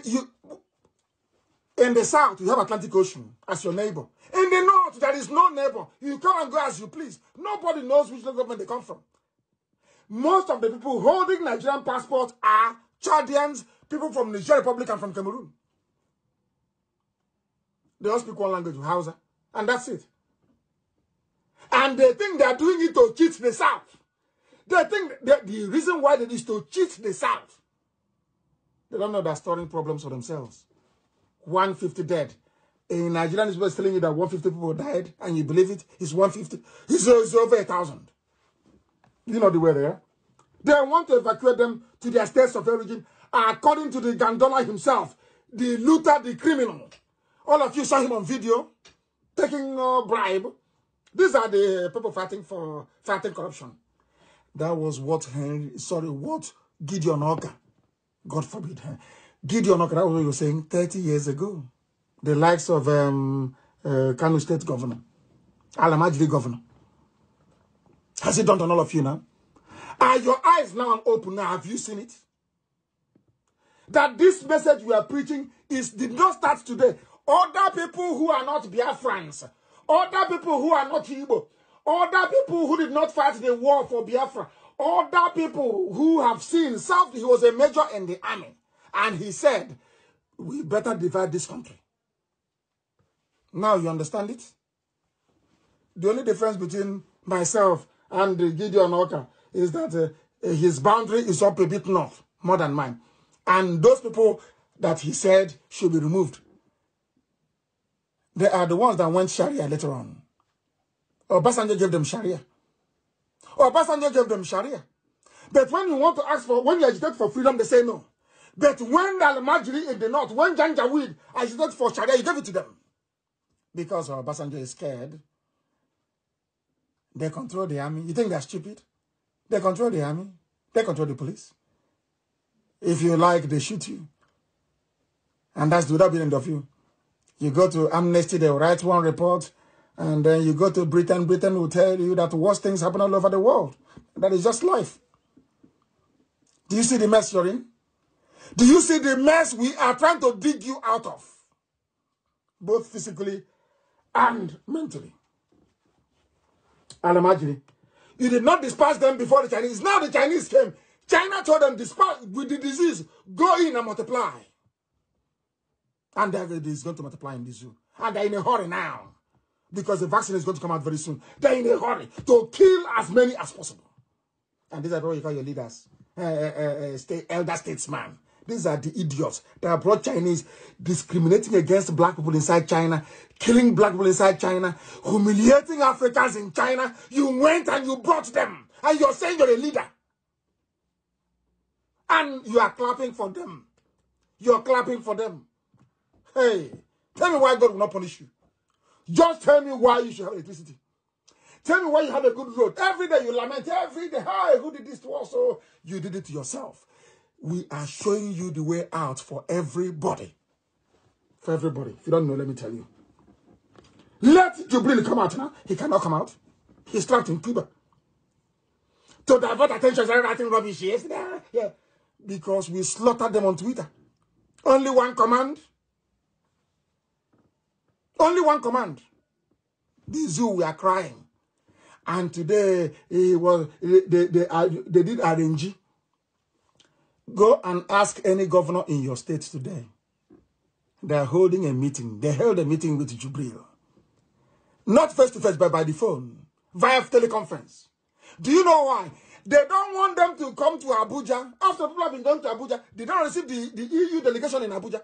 In the south, you have Atlantic Ocean as your neighbor. In the north, there is no neighbor. You come and go as you please. Nobody knows which government they come from. Most of the people holding Nigerian passports are Chadians, people from Niger Republic and from Cameroon. They all speak one language, Hausa, and that's it. And they think they are doing it to cheat the South. They think that the reason why it is to cheat the South. They don't know they're storing problems for themselves. 150 dead. In Nigeria, is telling you that 150 people died, and you believe it? It's 150. It's over 1,000. You know the way they are. They want to evacuate them to their states of origin, according to the Gandola himself, the looter, the criminal. All of you saw him on video, taking bribe. These are the people fighting corruption. That was what Gideon Oka, God forbid, Gideon Oka, that was what he was saying 30 years ago. The likes of Kanu State Governor, Alamajiri Governor. Has he done to all of you now? Are your eyes now open now? Have you seen it? That this message we are preaching did not start today. Other people who are not Biafrans, other people who are not Igbo, other people who did not fight the war for Biafra, other people who have seen South, he was a major in the army. And he said, we better divide this country. Now you understand it? The only difference between myself and Gideon Oka is that his boundary is up a bit north, more than mine. And those people that he said should be removed, they are the ones that went Sharia later on. Obasanjo gave them Sharia. Obasanjo gave them Sharia. But when you want to ask for, when you agitate for freedom, they say no. But when the Al-Majri in the north, when Janjaweed agitated for Sharia, you gave it to them. Because Obasanjo is scared. They control the army. You think they're stupid? They control the army. They control the police. If you like, they shoot you. And that's without the end of you. You go to Amnesty, they write one report, and then you go to Britain. Britain will tell you that worse things happen all over the world. That is just life. Do you see the mess you're in? Do you see the mess we are trying to dig you out of? Both physically and mentally. And imagine, you did not despise them before the Chinese. Now the Chinese came. China told them, despise with the disease, go in and multiply. And it is going to multiply in this zoo. And they're in a hurry now. Because the vaccine is going to come out very soon. They're in a hurry to kill as many as possible. And these are what you call your leaders. Elder statesmen. These are the idiots that brought Chinese discriminating against black people inside China, killing black people inside China, humiliating Africans in China. You went and you brought them. And you're saying you're a leader. And you are clapping for them. You're clapping for them. Hey, tell me why God will not punish you. Just tell me why you should have electricity. Tell me why you have a good road. Every day you lament, every day, hi, who did this to us? So you did it to yourself. We are showing you the way out for everybody. For everybody. If you don't know, let me tell you. Let Jubril come out now. He cannot come out. He's trapped in Cuba. To divert attention, started writing rubbish yesterday. Yeah. Because we slaughtered them on Twitter. Only one command. Only one command. The zoo, we are crying. And today, they did RNG. Go and ask any governor in your state today. They are holding a meeting. They held a meeting with Jubril. Not face-to-face, but by the phone. Via teleconference. Do you know why? They don't want them to come to Abuja. After people have been going to Abuja, they don't receive the EU delegation in Abuja.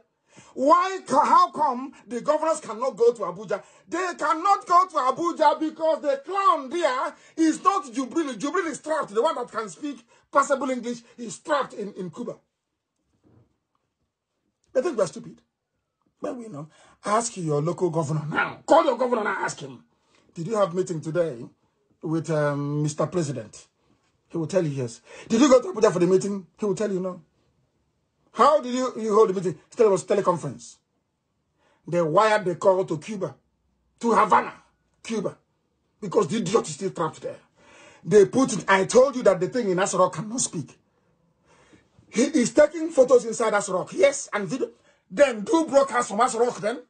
Why? How come the governors cannot go to Abuja? They cannot go to Abuja because the clown there is not Jubril. Jubril is trapped. The one that can speak passable English is trapped in Cuba. They think we're stupid. But we know. Ask your local governor now. Call your governor and ask him. Did you have a meeting today with Mr. President? He will tell you yes. Did you go to Abuja for the meeting? He will tell you no. How did you hold the meeting? Still, it was teleconference. They wired the call to Cuba, to Havana, Cuba, because the idiot is still trapped there. They put it, I told you that the thing in Asarok cannot speak. He is taking photos inside Asarok, yes, and video. Then do broadcast from Asarok then.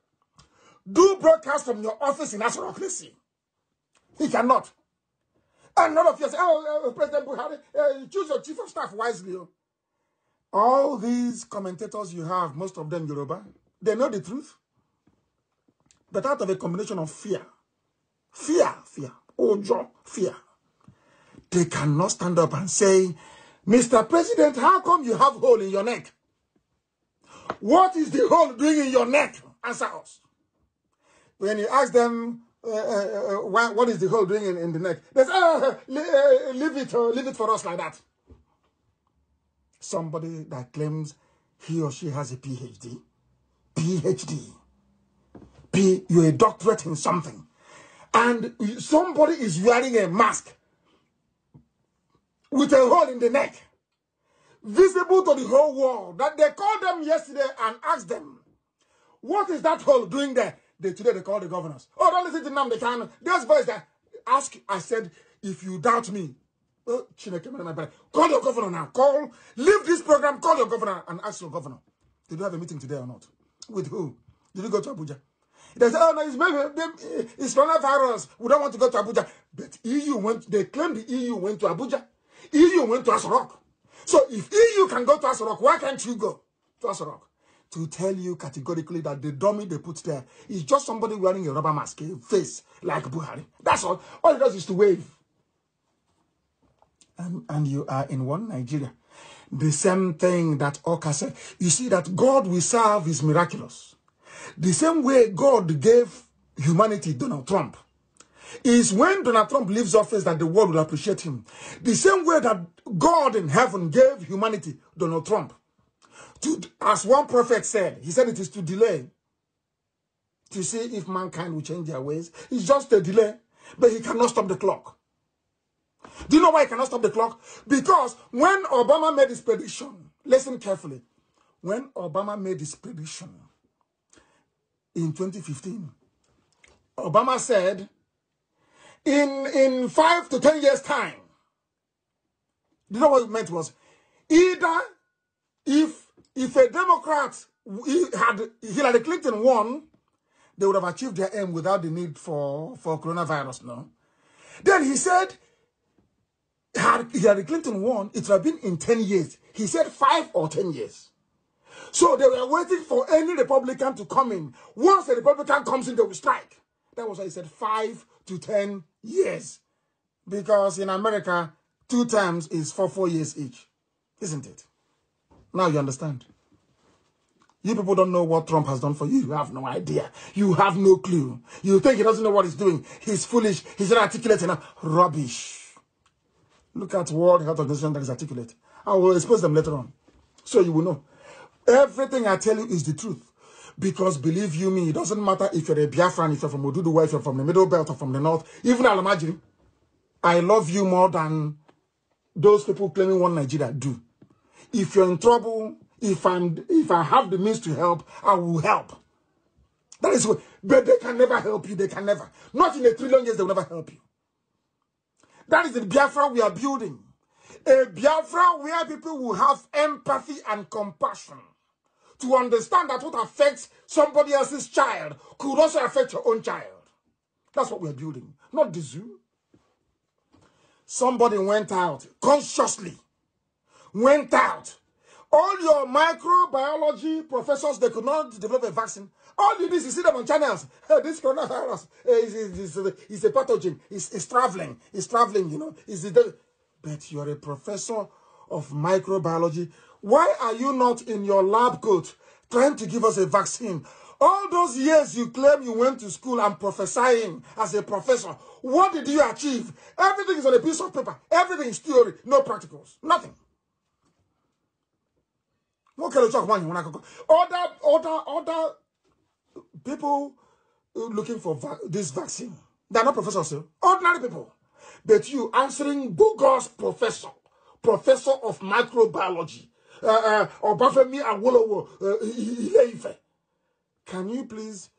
Do broadcast from your office in Asarok. Let's see. He cannot. And none of you say, oh, President Buhari, choose your chief of staff wisely. All these commentators you have, most of them Yoruba, they know the truth. But out of a combination of fear, ojo, fear, they cannot stand up and say, Mr. President, how come you have hole in your neck? What is the hole doing in your neck? Answer us. When you ask them, what is the hole doing in the neck? They say, leave it for us like that. Somebody that claims he or she has a PhD. You're a doctorate in something. And somebody is wearing a mask with a hole in the neck, visible to the whole world. That they called them yesterday and asked them, what is that hole doing there? Today they call the governors. Oh, don't listen to Nnamdi Kanu. There's voice that ask. I said, if you doubt me, call your governor now. Leave this program, call your governor and ask your governor. Did you have a meeting today or not? With who? Did you go to Abuja? They say, oh no, it's coronavirus. We don't want to go to Abuja. But they claim the EU went to Abuja. EU went to Asarok. So if EU can go to Asarok, why can't you go to Asarok? To tell you categorically that the dummy they put there is just somebody wearing a rubber mask, a face like Buhari. That's all. All he does is to wave. And you are in one Nigeria. The same thing that Oka said. You see that God we serve is miraculous. The same way God gave humanity Donald Trump is when Donald Trump leaves office that the world will appreciate him. The same way that God in heaven gave humanity Donald Trump. As one prophet said, he said it is to delay to see if mankind will change their ways. It's just a delay, but he cannot stop the clock. Do you know why he cannot stop the clock? Because when Obama made his prediction, listen carefully, when Obama made his prediction in 2015, Obama said, in 5 to 10 years' time, do you know what it meant was, either if a Democrat had Hillary Clinton won, they would have achieved their aim without the need for coronavirus, no? Then he said, had Hillary Clinton won, it would have been in 10 years. He said 5 or 10 years. So they were waiting for any Republican to come in. Once a Republican comes in, they will strike. That was why he said 5 to 10 years. Because in America, 2 terms is for 4 years each. Isn't it? Now you understand. You people don't know what Trump has done for you. You have no idea. You have no clue. You think he doesn't know what he's doing. He's foolish. He's not articulate enough. Rubbish. Look at World Health Organization that is articulate. I will expose them later on. So you will know. Everything I tell you is the truth. Because believe you me, it doesn't matter if you're a Biafran, if you're from Oduduwa, if you're from the Middle Belt or from the North, even Alamajiri. I love you more than those people claiming one Nigeria do. If you're in trouble, if I have the means to help, I will help. That is what, but they can never help you. They can never. Not in a trillion years, they will never help you. That is the Biafra we are building. A Biafra where people will have empathy and compassion to understand that what affects somebody else's child could also affect your own child. That's what we are building, not the zoo. Somebody went out, consciously went out. All your microbiology professors, they could not develop a vaccine. All you do is you see them on channels. Hey, this coronavirus is a pathogen. It's traveling. It's traveling, you know. But you're a professor of microbiology. Why are you not in your lab coat trying to give us a vaccine? All those years you claim you went to school and prophesying as a professor, what did you achieve? Everything is on a piece of paper. Everything is theory, no practicals, nothing. What can you talk about? Other people looking for this vaccine, they're not professors, ordinary people. But you answering bogus professor of microbiology, Obafemi Awolowo, Ile-Ife. Can you please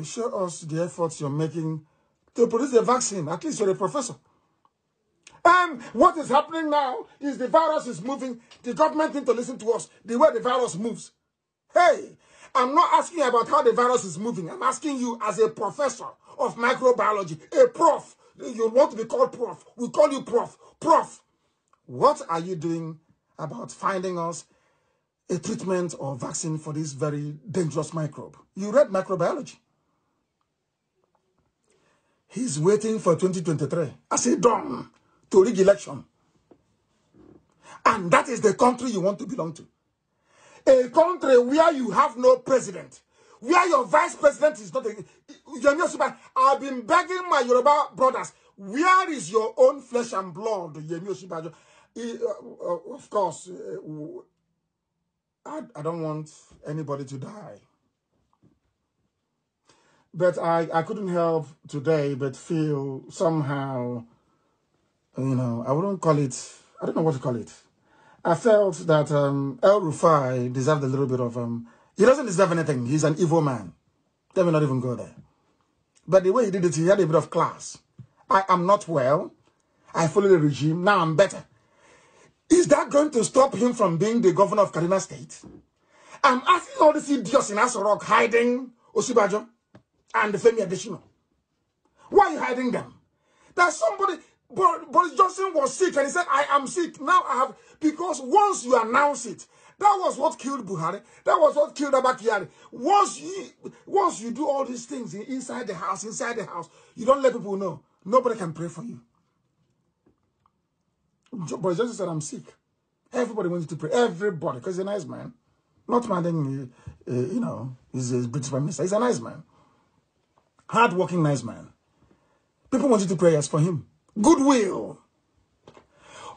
show us the efforts you're making to produce a vaccine? At least you're a professor. And what is happening now is the virus is moving. The government need to listen to us. The way the virus moves. Hey, I'm not asking you about how the virus is moving. I'm asking you as a professor of microbiology, a prof. You want to be called prof. We call you prof. Prof, what are you doing about finding us a treatment or vaccine for this very dangerous microbe? You read microbiology. He's waiting for 2023 as a dawn to rig election. And that is the country you want to belong to. A country where you have no president, where your vice president is not a... I've been begging my Yoruba brothers, where is your own flesh and blood, Yemi Osinbajo? Of course, I don't want anybody to die. But I couldn't help today but feel somehow, you know, I wouldn't call it, I don't know what to call it. I felt that El Rufai deserved a little bit of, he doesn't deserve anything. He's an evil man. Let me not even go there. But the way he did it, he had a bit of class. I am not well. I follow the regime. Now I'm better. Is that going to stop him from being the governor of Kaduna State? I'm asking all these idiots in Aso Rock hiding Osinbajo and Femi Adesina. Why are you hiding them? There's somebody, Boris Johnson was sick and he said, I am sick. Now I have, because once you announce it, that was what killed Buhari. That was what killed Abakari. Once you do all these things inside the house, you don't let people know. Nobody can pray for you. Boris Johnson said, I'm sick. Everybody wants to pray. Everybody, because he's a nice man. Not minding, you know, he's a British Prime Minister. He's a nice man. Hard-working, nice man. People want you to pray for him. Goodwill.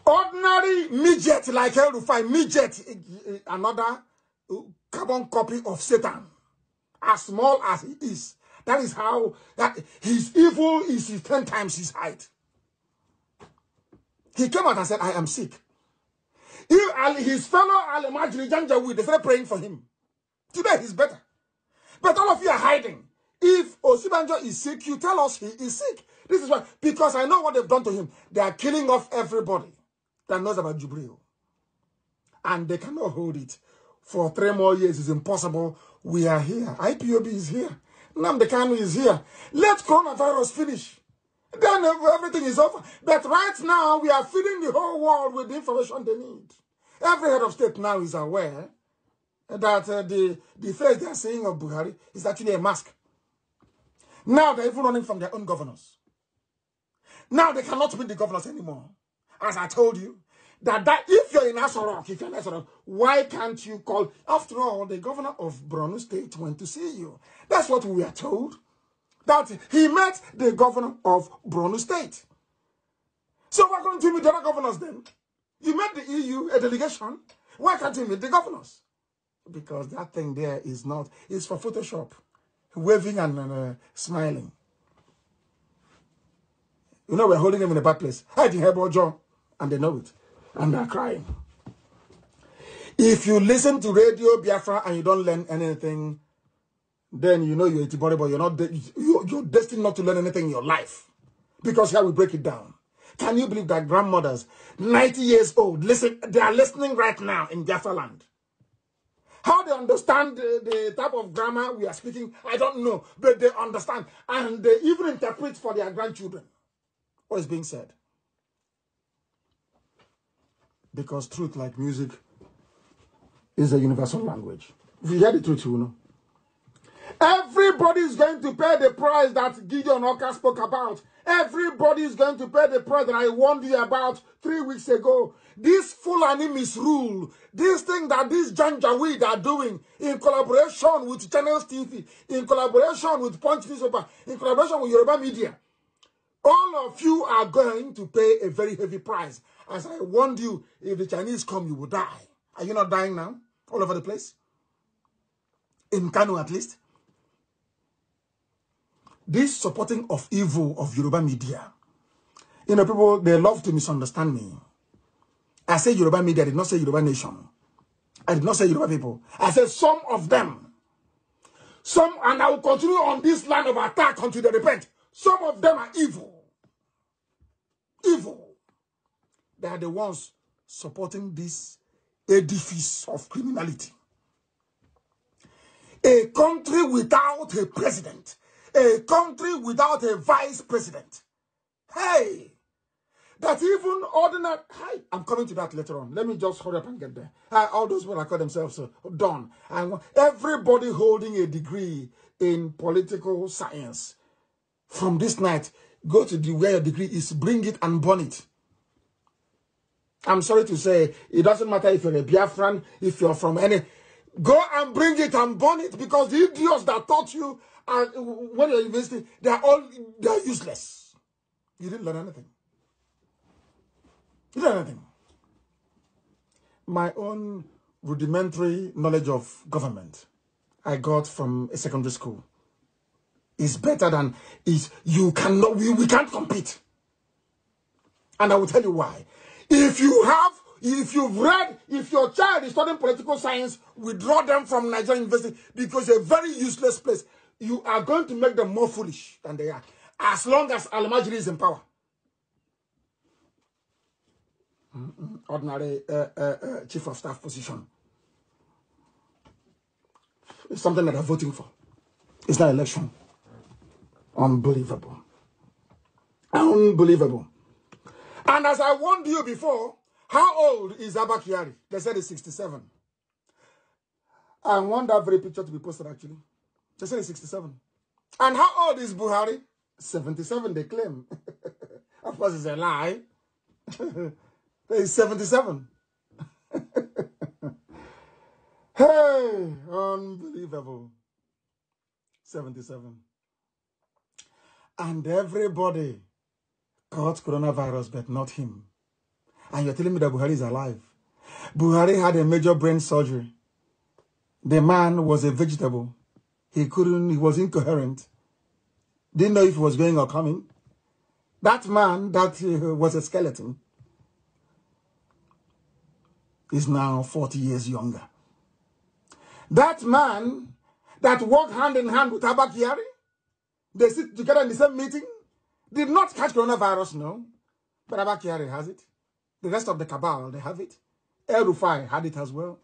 Ordinary midget like El Rufai, midget, another carbon copy of Satan. As small as he is. That is how his evil is 10 times his height. He came out and said, I am sick. His fellow Al-Majri Janjaweed, they started praying for him. Today he's better. But all of you are hiding. If Osinbajo is sick, you tell us he is sick. This is why, because I know what they've done to him. They are killing off everybody that knows about Jubril. And they cannot hold it. For 3 more years, it's impossible. We are here. IPOB is here. Nnamdi Kanu is here. Let coronavirus finish. Then everything is over. But right now, we are feeding the whole world with the information they need. Every head of state now is aware that the face they are saying of Buhari is actually a mask. Now they're even running from their own governors. Now they cannot be the governors anymore. As I told you, that if you're in Aso Rock, why can't you call? After all, the governor of Borno State went to see you. That's what we are told. That he met the governor of Borno State. So why can't you meet the other governors then? You met the EU, a delegation. Why can't you meet the governors? Because that thing there is not, it's for Photoshop. Waving and smiling. You know, we're holding them in a bad place. Hiding her Joe, and they know it. And they're crying. If you listen to Radio Biafra and you don't learn anything, then you know you're a Tibori, but you're destined not to learn anything in your life. Because here we break it down. Can you believe that grandmothers, 90 years old, they are listening right now in Biafra land? How they understand the type of grammar we are speaking, I don't know. But they understand. And they even interpret for their grandchildren what is being said. Because truth, like music, is a universal language. If you hear the truth, you know. Everybody is going to pay the price that Gideon Oka spoke about. Everybody is going to pay the price that I warned you about 3 weeks ago. This Fulani misrule, this thing that these Janjaweed are doing in collaboration with Channels TV, in collaboration with Punch Newspaper, in collaboration with Yoruba Media, all of you are going to pay a very heavy price. As I warned you, if the Chinese come, you will die. Are you not dying now? All over the place? In Kanu, at least. This supporting of evil of Yoruba media. You know, people, they love to misunderstand me. I say Yoruba media, I did not say Yoruba nation. I did not say Yoruba people. I said some of them. Some, and I will continue on this line of attack until they repent. Some of them are evil. Evil. They are the ones supporting this edifice of criminality. A country without a president. A country without a vice president. Hey! That even ordinary... Hi, I'm coming to that later on. Let me just hurry up and get there. All those people that call themselves done. And everybody holding a degree in political science. From this night, go to where your degree is, bring it and burn it. I'm sorry to say, it doesn't matter if you're a Biafran, if you're from any... Go and bring it and burn it, because the idiots that taught you when you're in university, they're useless. You didn't learn anything. You didn't learn anything. My own rudimentary knowledge of government I got from a secondary school is better than we can't compete. And I will tell you why. If your child is studying political science, withdraw them from Nigerian university, because it's a very useless place. You are going to make them more foolish than they are, as long as Al-Majri is in power. Ordinary chief of staff position. It's something that they're voting for. It's not election. Unbelievable. Unbelievable. And as I warned you before, how old is Abba Kyari? They said he's 67. I want that very picture to be posted, actually. They said he's 67. And how old is Buhari? 77, they claim. Of course, it's a lie. He's 77. Hey, unbelievable. 77. And everybody caught coronavirus, but not him. And you're telling me that Buhari is alive. Buhari had a major brain surgery. The man was a vegetable. He was incoherent. Didn't know if he was going or coming. That man that was a skeleton is now 40 years younger. That man that walked hand in hand with Abba Kyari, they sit together in the same meeting, did not catch coronavirus, no. But Abba Kyari has it. The rest of the cabal, they have it. El Rufai had it as well.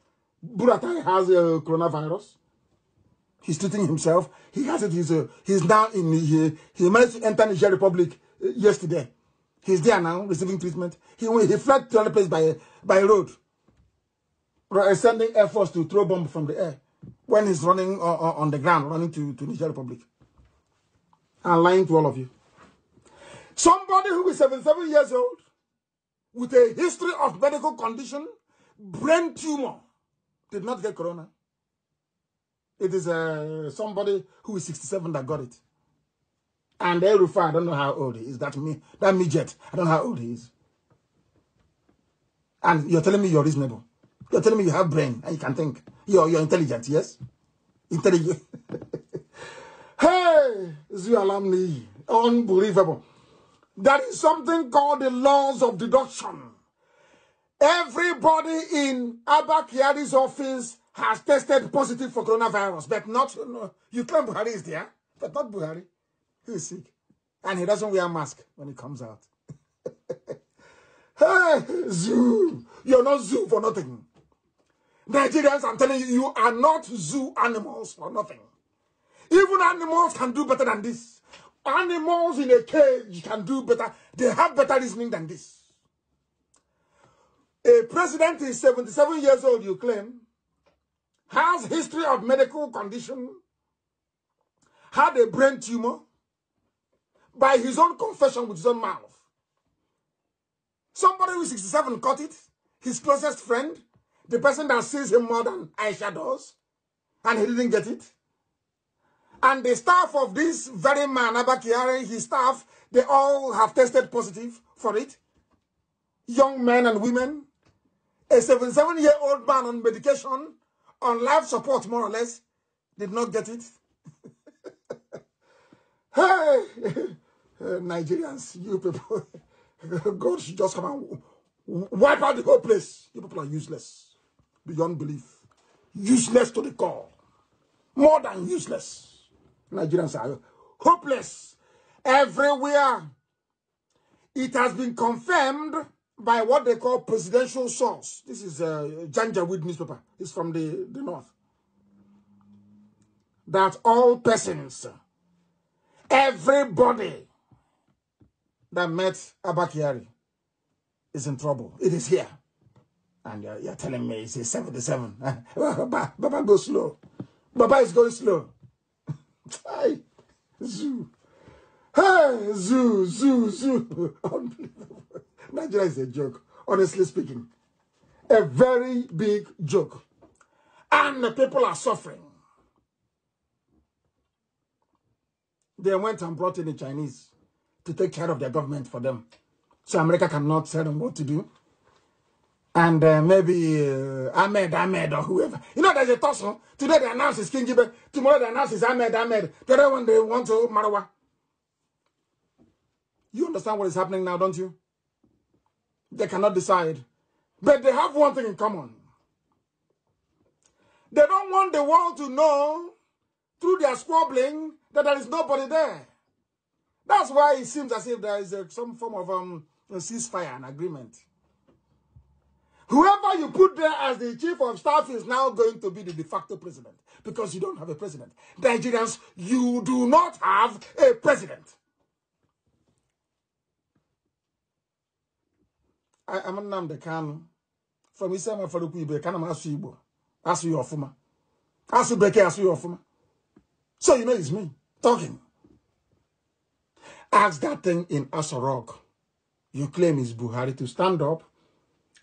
Buratai has coronavirus. He's treating himself. He has it. He's now in... He managed to enter Niger Republic yesterday. He's there now, receiving treatment. He fled to another place by road. Sending Air Force to throw bomb from the air. When he's running on the ground, running to Niger Republic. I'm lying to all of you. Somebody who is 77 years old, with a history of medical condition, brain tumor, did not get corona. It is somebody who is 67 that got it. And El Rufai, I don't know how old he is. That midget, I don't know how old he is. And you're telling me you're reasonable. You're telling me you have brain and you can think. You're intelligent, yes? Intelligent. Hey, Zualamni, unbelievable. That is something called the laws of deduction. Everybody in Abba Kyari's office has tested positive for coronavirus, but not, you claim Buhari is there, but not Buhari. He is sick. And he doesn't wear a mask when he comes out. Hey, zoo. You're not zoo for nothing. Nigerians, I'm telling you, you are not zoo animals for nothing. Even animals can do better than this. Animals in a cage can do better. They have better reasoning than this. A president is 77 years old, you claim, has history of medical condition, had a brain tumor, by his own confession with his own mouth. Somebody who is 67 caught it, his closest friend, the person that sees him more than Aisha does, and he didn't get it. And the staff of this very man, Abba Kyari, his staff, they all have tested positive for it. Young men and women. A 77-year-old man on medication, on life support more or less, did not get it. Hey, Nigerians, you people, God should just come and wipe out the whole place. You people are useless, beyond belief. Useless to the core. More than useless. Nigerians are hopeless everywhere. It has been confirmed by what they call presidential source. This is Janjaweed newspaper. It's from the north. that all persons, everybody that met Abakari is in trouble. It is here. And you're telling me it's a 77. Baba go slow. Baba is going slow. Hey, zoo. Hey, zoo. Unbelievable. Nigeria is a joke, honestly speaking. A very big joke. And the people are suffering. They went and brought in the Chinese to take care of their government for them. So America cannot tell them what to do. And maybe Ahmed or whoever. You know, there's a tussle. Today they announce it's King Gibe. Tomorrow they announce it's Ahmed. The other one they want to Marawa. You understand what is happening now, don't you? They cannot decide. But they have one thing in common. They don't want the world to know through their squabbling that there is nobody there. That's why it seems as if there is some form of a ceasefire, an agreement. Whoever you put there as the chief of staff is now going to be the de facto president because you don't have a president. Nigerians, you do not have a president. I'm Nnamdi Kanu. From Isama Faruku Ibe, Kanu Asu Igbo. Asu Yofuma. Asu Beke, Asu Yofuma. So you know it's me talking. Ask that thing in Asorok. You claim it's Buhari to stand up.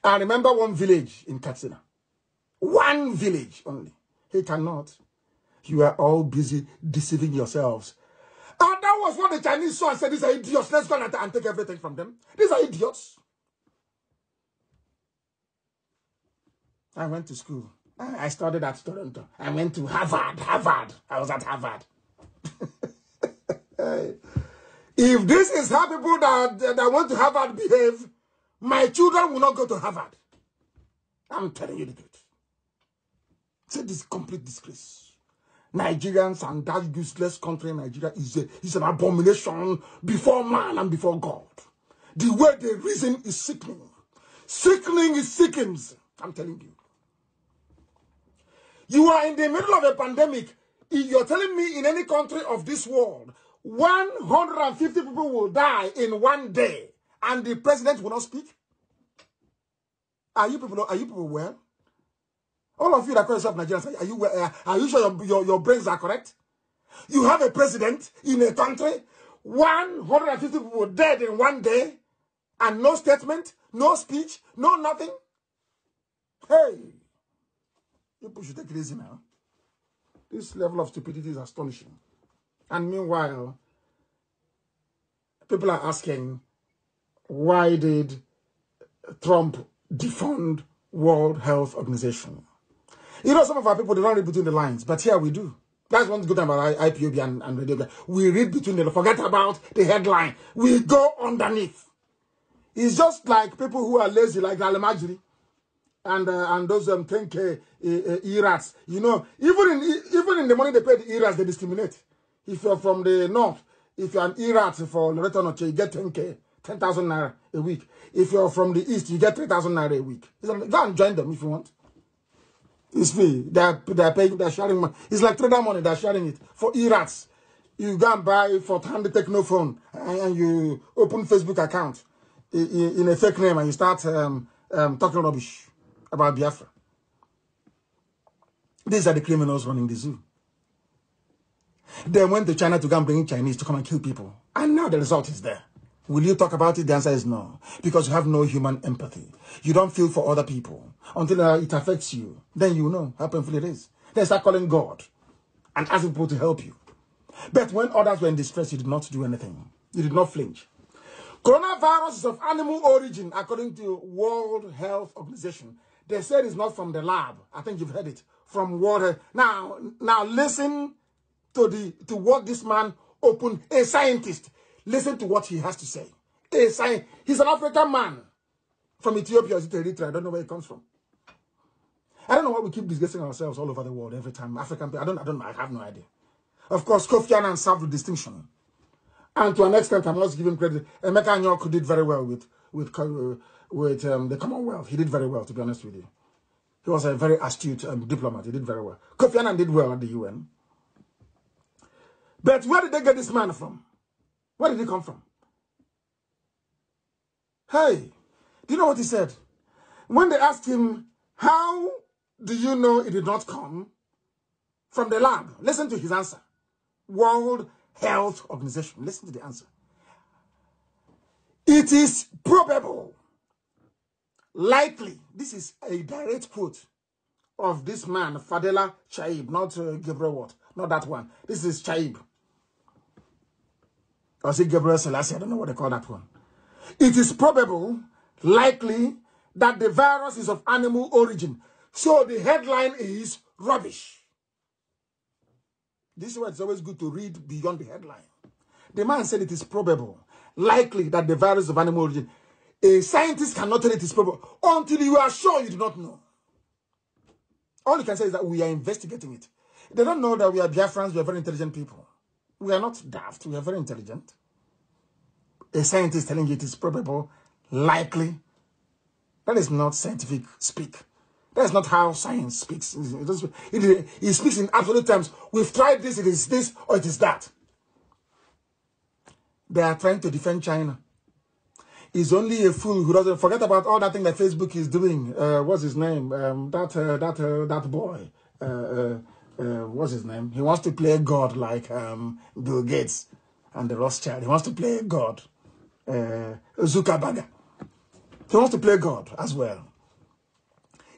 I remember one village in Katsina. One village only. He cannot. You are all busy deceiving yourselves. And that was what the Chinese saw and said, these are idiots. Let's go and take everything from them. These are idiots. I went to school. I studied at Toronto. I went to Harvard. I was at Harvard. If this is how people that went to Harvard behave, my children will not go to Harvard. I'm telling you the truth. It's a complete disgrace. Nigerians and that useless country, Nigeria, is an abomination before man and before God. The way they reason is sickening. Sickening is sickens. I'm telling you. You are in the middle of a pandemic. If you're telling me in any country of this world, 150 people will die in one day, and the president will not speak? Are you people well? All of you that call yourself Nigerians, are you well? Are you sure your brains are correct? You have a president in a country, 150 people dead in one day, and no statement, no speech, no nothing. Hey, people should take it easy now. This level of stupidity is astonishing. And meanwhile, people are asking, why did Trump defund World Health Organization? You know, some of our people, they don't read between the lines, but here we do. That's one good thing about IPOB and radio. We read between the lines. Forget about the headline. We go underneath. It's just like people who are lazy, like Alamajiri and those 10K E-rats. You know, even in the money they pay the E-rats, they discriminate. If you're from the north, if you're an E-rat for Loreto Noche, you get 10K, 10,000 naira a week. If you're from the east, you get 3,000 naira a week. Go and join them if you want. It's free. They're paying, they're sharing money. It's like trader money, they're sharing it. For E-rats, you go and buy for hand technophone and you open Facebook account in a fake name and you start talking rubbish about Biafra. These are the criminals running the zoo. They went to China to go and bring Chinese to come and kill people. And now the result is there. Will you talk about it? The answer is no. Because you have no human empathy. You don't feel for other people. Until it affects you. Then you know how painful it is. Then start calling God and asking people to help you. But when others were in distress, you did not do anything. You did not flinch. Coronavirus is of animal origin, according to World Health Organization. They said it's not from the lab. I think you've heard it. From water. Now listen to what this man opened. A scientist. Listen to what he has to say. He's an African man from Ethiopia. Is it Eritrea? I don't know where he comes from. I don't know why we keep disgracing ourselves all over the world every time. African people. I have no idea. Of course, Kofi Annan served with distinction. And to an extent, I must give him credit. Emeka Anyok did very well with the Commonwealth. He did very well, to be honest with you. He was a very astute diplomat. He did very well. Kofi Annan did well at the UN. But where did they get this man from? Where did he come from? Hey, do you know what he said? When they asked him, how do you know it did not come from the lab? Listen to his answer. World Health Organization. Listen to the answer. It is probable, likely, this is a direct quote of this man, Fadela Chaib, not Gabriel Watt, not that one. This is Chaib. Or is it Gabriel Selassie? I don't know what they call that one. It is probable, likely, that the virus is of animal origin. So the headline is rubbish. This is why it's always good to read beyond the headline. The man said it is probable, likely that the virus is of animal origin. A scientist cannot tell it is probable until you are sure you do not know. All you can say is that we are investigating it. They don't know that we are Biafrans, we are very intelligent people. We are not daft, we are very intelligent. A scientist telling you it is probable, likely. That is not scientific speak. That is not how science speaks. It speaks in absolute terms. We've tried this, it is this, or it is that. They are trying to defend China. It's only a fool who doesn't forget about all that thing that Facebook is doing. What's his name? That boy. What's his name? He wants to play God like Bill Gates and the Rothschild. He wants to play God. Zuckerberg. He wants to play God as well.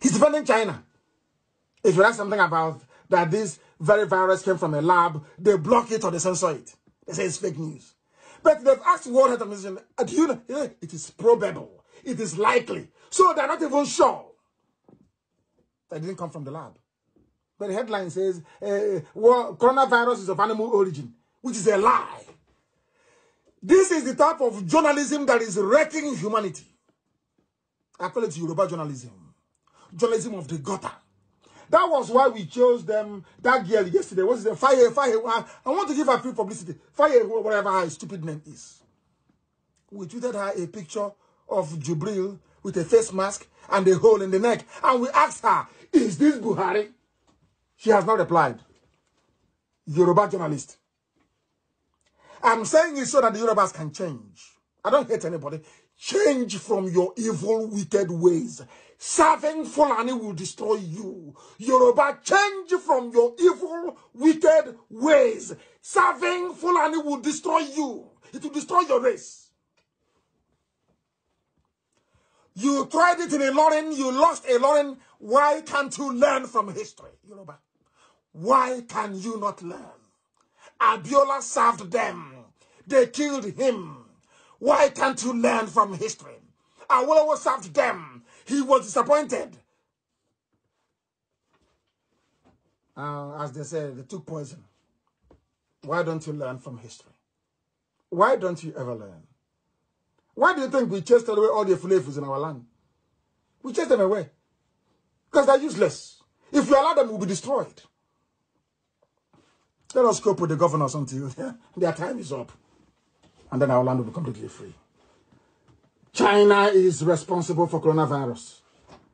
He's defending China. If you ask something about that this very virus came from a lab, they block it or they censor it. They say it's fake news. But they've asked World Health Organization, do you know? It is probable. It is likely. So they're not even sure that it didn't come from the lab. But the headline says, coronavirus is of animal origin, which is a lie. This is the type of journalism that is wrecking humanity. I call it Yoruba journalism. Journalism of the gutter. That was why we chose them, that girl yesterday. What's it? Fire. I want to give her free publicity. Fire, whatever her stupid name is. We tweeted her a picture of Jubril with a face mask and a hole in the neck. And we asked her, is this Buhari? She has not replied. Yoruba journalist. I'm saying it so that the Yorubas can change. I don't hate anybody. Change from your evil, wicked ways. Serving Fulani will destroy you. Yoruba, change from your evil, wicked ways. Serving Fulani will destroy you. It will destroy your race. You tried it in Ilorin, you lost Ilorin. Why can't you learn from history, Yoruba? Why can you not learn? Abiola served them. They killed him. Why can't you learn from history? Awolowo served them. He was disappointed. As they say, they took poison. Why don't you learn from history? Why don't you ever learn? Why do you think we chased away all the Fulefus in our land? We chased them away. Because they're useless. If we allow them, we'll be destroyed. Let us cope with the governors until their time is up. And then our land will be completely free. China is responsible for coronavirus.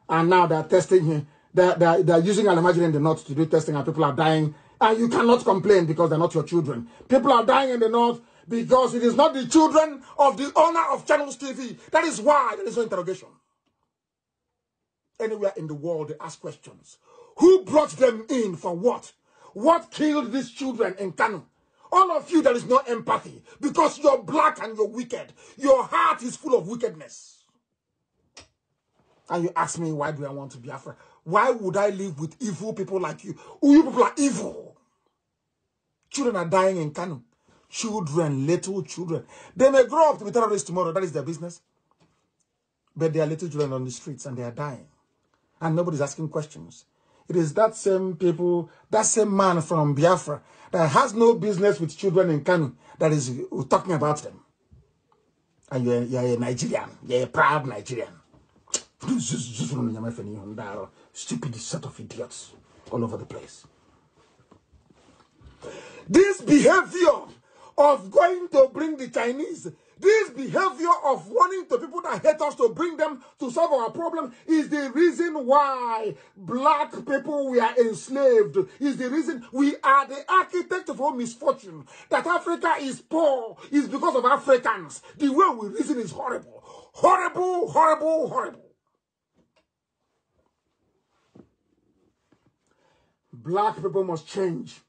And now they're testing him. They're using Alamajiri in the north to do testing and people are dying. And you cannot complain because they're not your children. People are dying in the north because it is not the children of the owner of Channels TV. That is why there is no interrogation. Anywhere in the world, they ask questions. Who brought them in for what? What killed these children in Kanu? All of you, there is no empathy because you're black and you're wicked. Your heart is full of wickedness. And you ask me, why do I want to be Biafra? Why would I live with evil people like you? You people are evil. Children are dying in Kanu. Children, little children. They may grow up to be terrorists tomorrow. That is their business. But they are little children on the streets and they are dying. And nobody's asking questions. It is that same people, that same man from Biafra that has no business with children in Kanu that is talking about them. And you're a Nigerian. You're a proud Nigerian. Stupid set of idiots all over the place. This behavior of going to bring the Chinese, This behavior of wanting the people that hate us to bring them to solve our problem is the reason why black people were enslaved. Is the reason we are the architect of our misfortune. That Africa is poor is because of Africans. The way we reason is horrible. Horrible, horrible, horrible. Black people must change.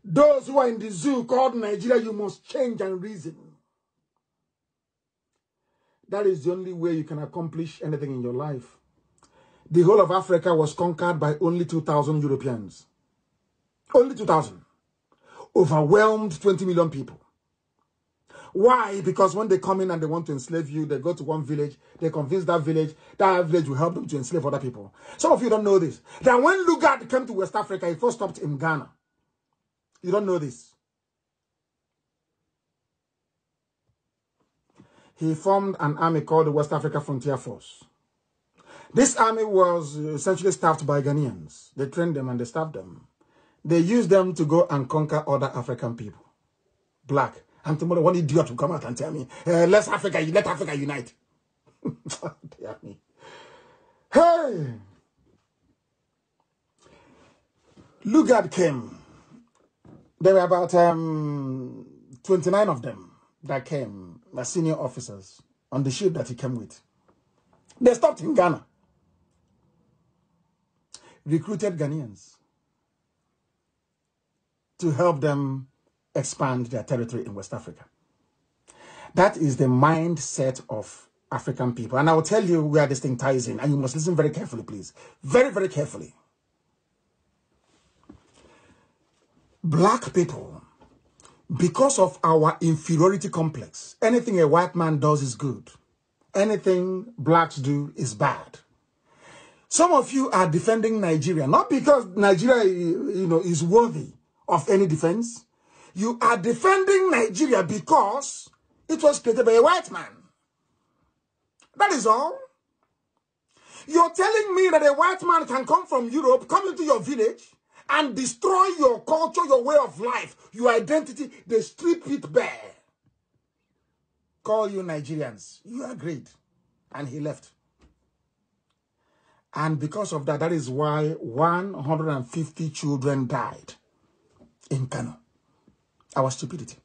Those who are in the zoo called Nigeria, you must change and reason. That is the only way you can accomplish anything in your life. The whole of Africa was conquered by only 2,000 Europeans. Only 2,000. Overwhelmed 20 million people. Why? Because when they come in and they want to enslave you, they go to one village, they convince that village will help them to enslave other people. Some of you don't know this. That when Lugard came to West Africa, he first stopped in Ghana. You don't know this. He formed an army called the West Africa Frontier Force. This army was essentially staffed by Ghanaians. They trained them and they staffed them. They used them to go and conquer other African people. Black. And tomorrow, one idiot will come out and tell me, let Africa unite. Damn me. Hey! Lugard came. There were about 29 of them that came, as senior officers, on the ship that he came with. They stopped in Ghana. Recruited Ghanaians to help them expand their territory in West Africa. That is the mindset of African people. And I will tell you where this thing ties in. And you must listen very carefully, please. Very, very carefully. Black people, because of our inferiority complex, anything a white man does is good. Anything blacks do is bad. Some of you are defending Nigeria, not because Nigeria, is worthy of any defense. You are defending Nigeria because it was created by a white man. That is all. You're telling me that a white man can come from Europe, come into your village, and destroy your culture, your way of life, your identity. They strip it bare. Call you Nigerians. You agreed. And he left. And because of that, that is why 150 children died in Kanu. Our stupidity.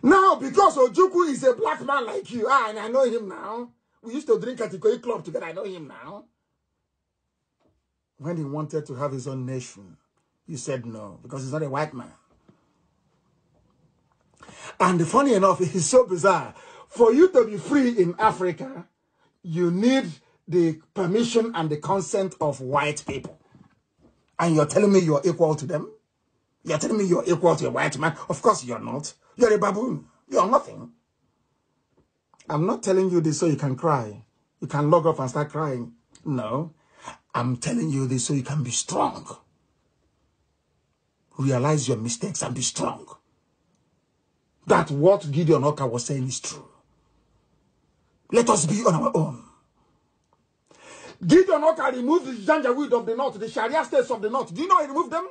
Now, because Ojukwu is a black man like you, and I know him now. We used to drink at the Koi Club together. I know him now. When he wanted to have his own nation, you said no, because he's not a white man. And funny enough, it is so bizarre. For you to be free in Africa, you need the permission and the consent of white people. And you're telling me you're equal to them? You're telling me you're equal to a white man? Of course you're not. You're a baboon. You're nothing. I'm not telling you this so you can cry. You can log off and start crying. No. I'm telling you this so you can be strong. Realize your mistakes and be strong. That what Gideon Oka was saying is true. Let us be on our own. Gideon Oka removed the Janjaweed of the north, the Sharia states of the north. Do you know he removed them?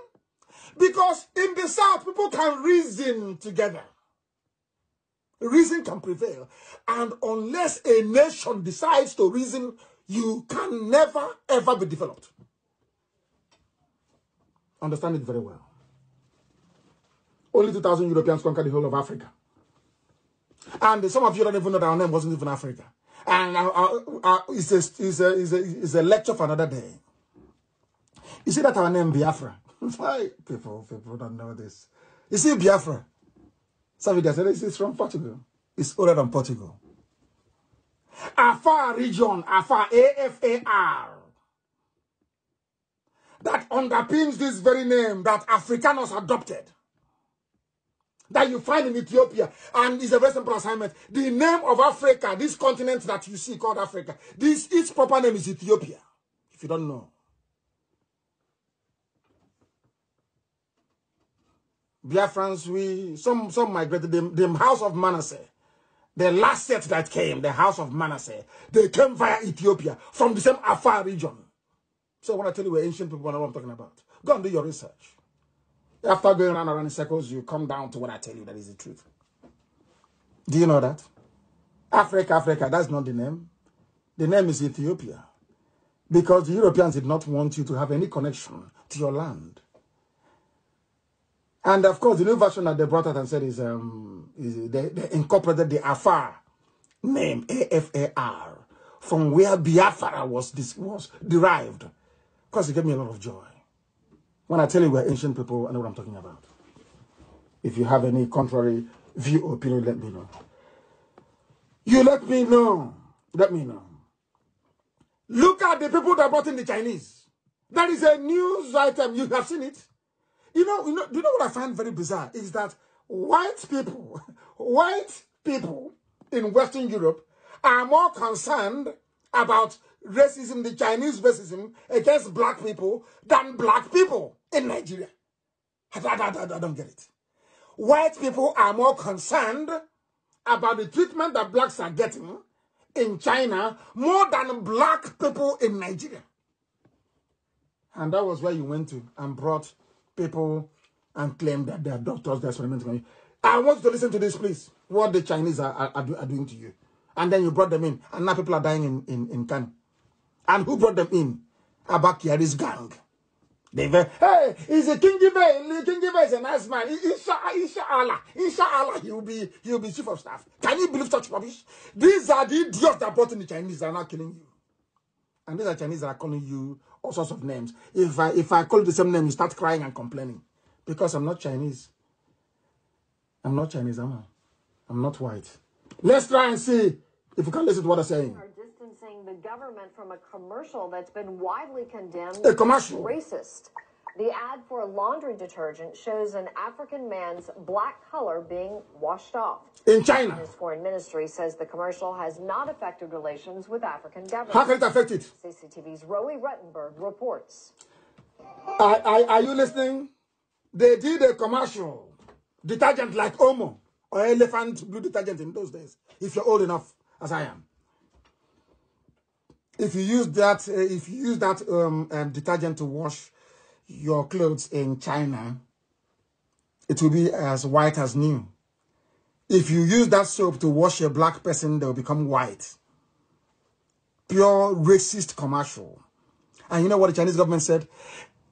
Because in the south, people can reason together. Reason can prevail. And unless a nation decides to reason, you can never, ever be developed. Understand it very well. Only 2,000 Europeans conquered the whole of Africa. And some of you don't even know that our name wasn't even Africa. And it's a lecture for another day. You see that our name Biafra? Why people don't know this? You see Biafra? Some of you said it's from Portugal. It's older than Portugal. Afar region, Afar, AFAR. That underpins this very name that Afrikaners adopted. That you find in Ethiopia. And it's a very simple assignment. The name of Africa, this continent that you see called Africa, its proper name is Ethiopia. If you don't know. Biafrans, some migrated, the house of Manasseh. The last set that came, the house of Manasseh, they came via Ethiopia from the same Afar region. So when I tell you we're ancient people, I know what I'm talking about. Go and do your research. After going around in circles, you come down to what I tell you that is the truth. Do you know that? Africa, that's not the name. The name is Ethiopia. Because the Europeans did not want you to have any connection to your land. And of course, the new version that they brought out and said is they incorporated the Afar name, AFAR, from where Biafra was derived. Of course, it gave me a lot of joy. When I tell you we're ancient people, I know what I'm talking about. If you have any contrary view or opinion, let me know. You let me know. Let me know. Look at the people that brought in the Chinese. That is a news item. You have seen it. You know what I find very bizarre is that white people in Western Europe are more concerned about racism, the Chinese racism against black people than black people in Nigeria. I don't get it. White people are more concerned about the treatment that blacks are getting in China more than black people in Nigeria. And that was where you went to and brought people and claimed that they are doctors, they're experimenting on you. I want you to listen to this, please. What the Chinese are doing to you. And then you brought them in. And now people are dying in Kanu. And who brought them in? Abakiari's gang. They were, hey, he's a King Gibe. King Gibe is a nice man. Inshallah, he'll be chief of staff. Can you believe such rubbish? These are the idiots that brought in the Chinese that are not killing you. And these are Chinese that are calling you all sorts of names. If I call you the same name, you start crying and complaining. Because I'm not Chinese. I'm not Chinese, am I? I'm not white. Let's try and see if we can listen to what they're saying. Distancing the government from a commercial that's been widely condemned as racist. The ad for a laundry detergent shows an African man's black color being washed off. In China. His foreign ministry says the commercial has not affected relations with African governments. How can it affect it? CCTV's Rowie Ruttenberg reports. Are you listening? They did a commercial detergent like Omo or elephant blue detergent in those days. If you're old enough, as I am. If you use that, detergent to wash your clothes in China, it will be as white as new. If you use that soap to wash a black person, they will become white. Pure racist commercial. And you know what the Chinese government said?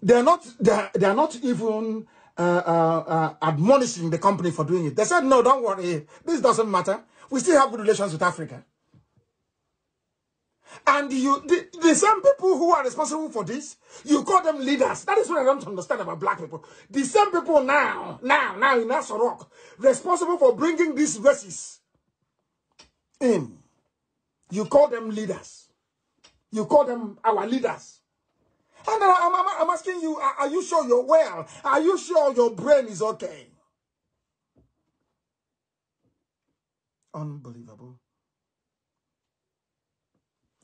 They are not even admonishing the company for doing it. They said, no, don't worry. This doesn't matter. We still have good relations with Africa. And the same people who are responsible for this, you call them leaders. That is what I don't understand about black people. The same people now in Asorok, responsible for bringing these races in. You call them leaders. You call them our leaders. And I'm asking you, are you sure you're well? Are you sure your brain is okay? Unbelievable.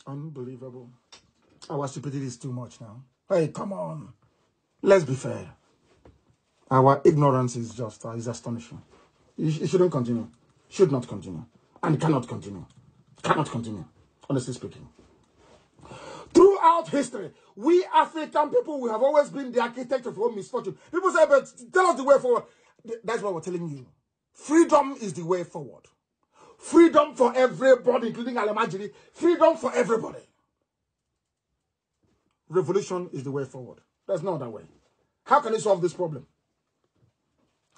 Unbelievable. Our stupidity is too much now. Hey, come on. Let's be fair. Our ignorance is just is astonishing. It shouldn't continue. Should not continue. And cannot continue. Cannot continue. Honestly speaking. Throughout history, we African people, we have always been the architect of our misfortune. People say, but tell us the way forward. That's what we're telling you. Freedom is the way forward. Freedom for everybody, including Alamajiri. Freedom for everybody. Revolution is the way forward. There's no other way. How can you solve this problem?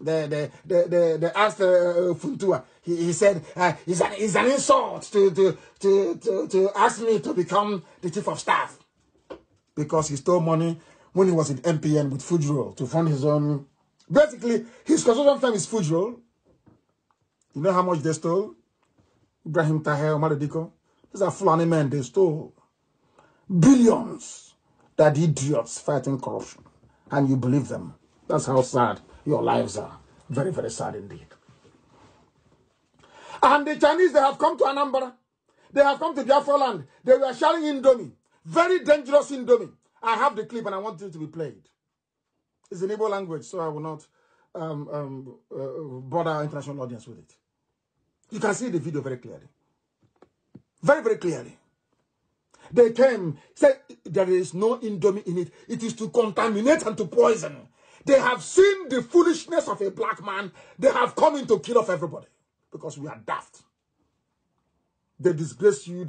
They asked Funtua. He said it's an insult to ask me to become the chief of staff because he stole money when he was in MPN with Fujro to fund his own. Basically, his construction firm is Fujro. You know how much they stole? Ibrahim Taher, Malediko. These are Fulani men. They stole billions. That idiots fighting corruption. And you believe them. That's how sad your lives are. Very, very sad indeed. And the Chinese, they have come to Anambra. They have come to Biafra land. They were sharing Indomie. Very dangerous Indomie. I have the clip and I want it to be played. It's in Igbo language, so I will not bother international audience with it. You can see the video very clearly. Very, very clearly. They came, said there is no Indomie in it. It is to contaminate and to poison. They have seen the foolishness of a black man. They have come in to kill off everybody. because we are daft. They disgrace you,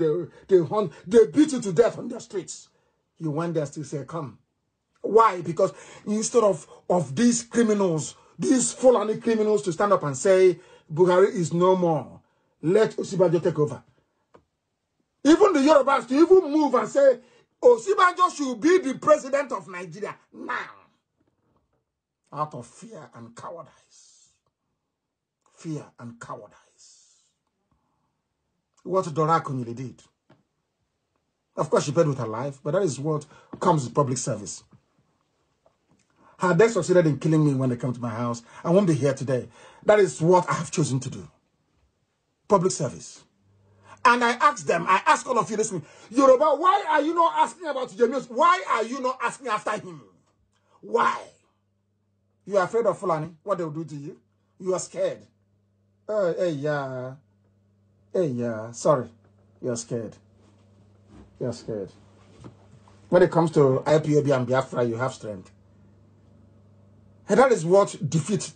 they hunt, they beat you to death on the streets. You went there still say, come. Why? Because instead of these criminals, these Fulani criminals to stand up and say, Buhari is no more, let Osibanjo take over. Even the Yorubas to even move and say, Osibanjo should be the president of Nigeria now. Out of fear and cowardice. Fear and cowardice. What Dora Akunyili did. Of course, she paid with her life, but that is what comes with public service. Had they succeeded in killing me when they come to my house, I won't be here today. That is what I have chosen to do. Public service. And I ask them, I ask all of you listening, Yoruba, why are you not asking about Jemius? Why are you not asking after him? Why? You are afraid of Fulani, what they will do to you? You are scared. Sorry. You're scared. You're scared. When it comes to IPOB and Biafra, you have strength. And that is what defeat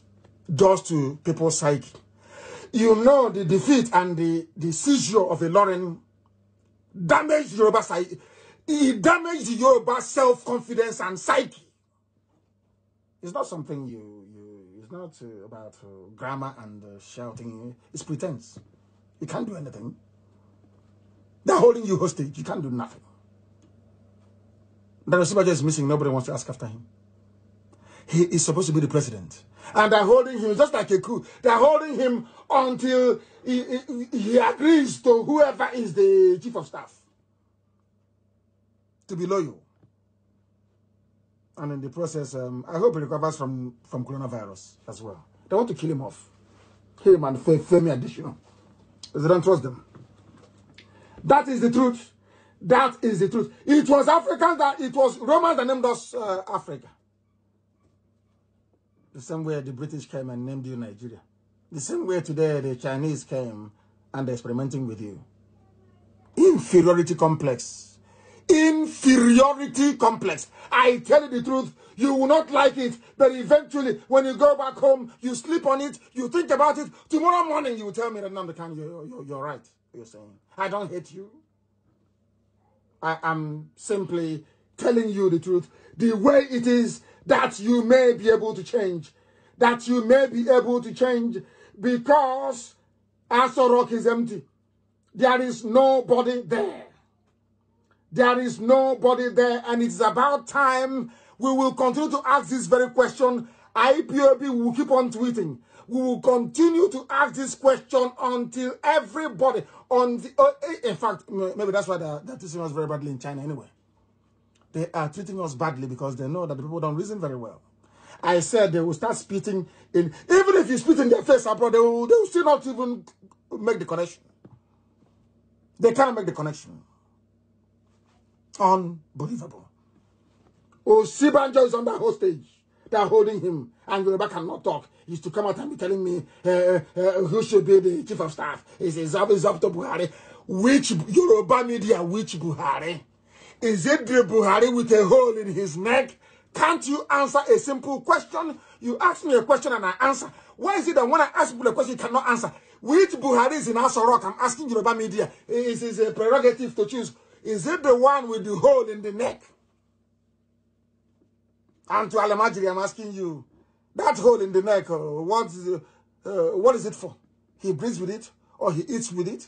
does to people's psyche. You know, the defeat and the seizure of a Lauren damaged Yoruba psyche. It damaged Yoruba self-confidence and psyche. It's not something it's not about grammar and shouting. It's pretense. You can't do anything. They're holding you hostage. You can't do nothing. The Osibanjo is missing. Nobody wants to ask after him. He is supposed to be the president. And they're holding him just like a coup. They're holding him until he agrees to whoever is the chief of staff to be loyal. And in the process, I hope he recovers from coronavirus as well. They want to kill him off. Him and Femi additional. Because they don't trust them. That is the truth. That is the truth. It was Africans it was Romans that named us Africa. The same way the British came and named you Nigeria. The same way today the Chinese came and they're experimenting with you. Inferiority complex. Inferiority complex. I tell you the truth, you will not like it, but eventually when you go back home, you sleep on it, you think about it, tomorrow morning you will tell me that Nnamdi, you're right, you're saying. I don't hate you. I am simply telling you the truth, the way it is, that you may be able to change. That you may be able to change because Aso Rock is empty. There is nobody there. There is nobody there, and it's about time we will continue to ask this very question. IPOB will keep on tweeting. We will continue to ask this question until everybody in fact, maybe that's why they're treating us very badly in China anyway. They are treating us badly because they know that the people don't reason very well. I said they will start spitting in, even if you spit in their face abroad, they will still not even make the connection. They cannot make the connection. Unbelievable. Osibanjo is under hostage. They are holding him, and Yoruba cannot talk. He used to come out and be telling me who should be the chief of staff. It's up to Buhari. Which Yoruba media, which Buhari? Is it the Buhari with a hole in his neck? Can't you answer a simple question? You ask me a question and I answer. Why is it that when I ask people a question, you cannot answer? Which Buhari is in Aso Rock? I'm asking Yoruba media. It is a prerogative to choose. Is it the one with the hole in the neck? And to Alamajiri, I'm asking you, that hole in the neck, what is it for? He breathes with it? Or he eats with it?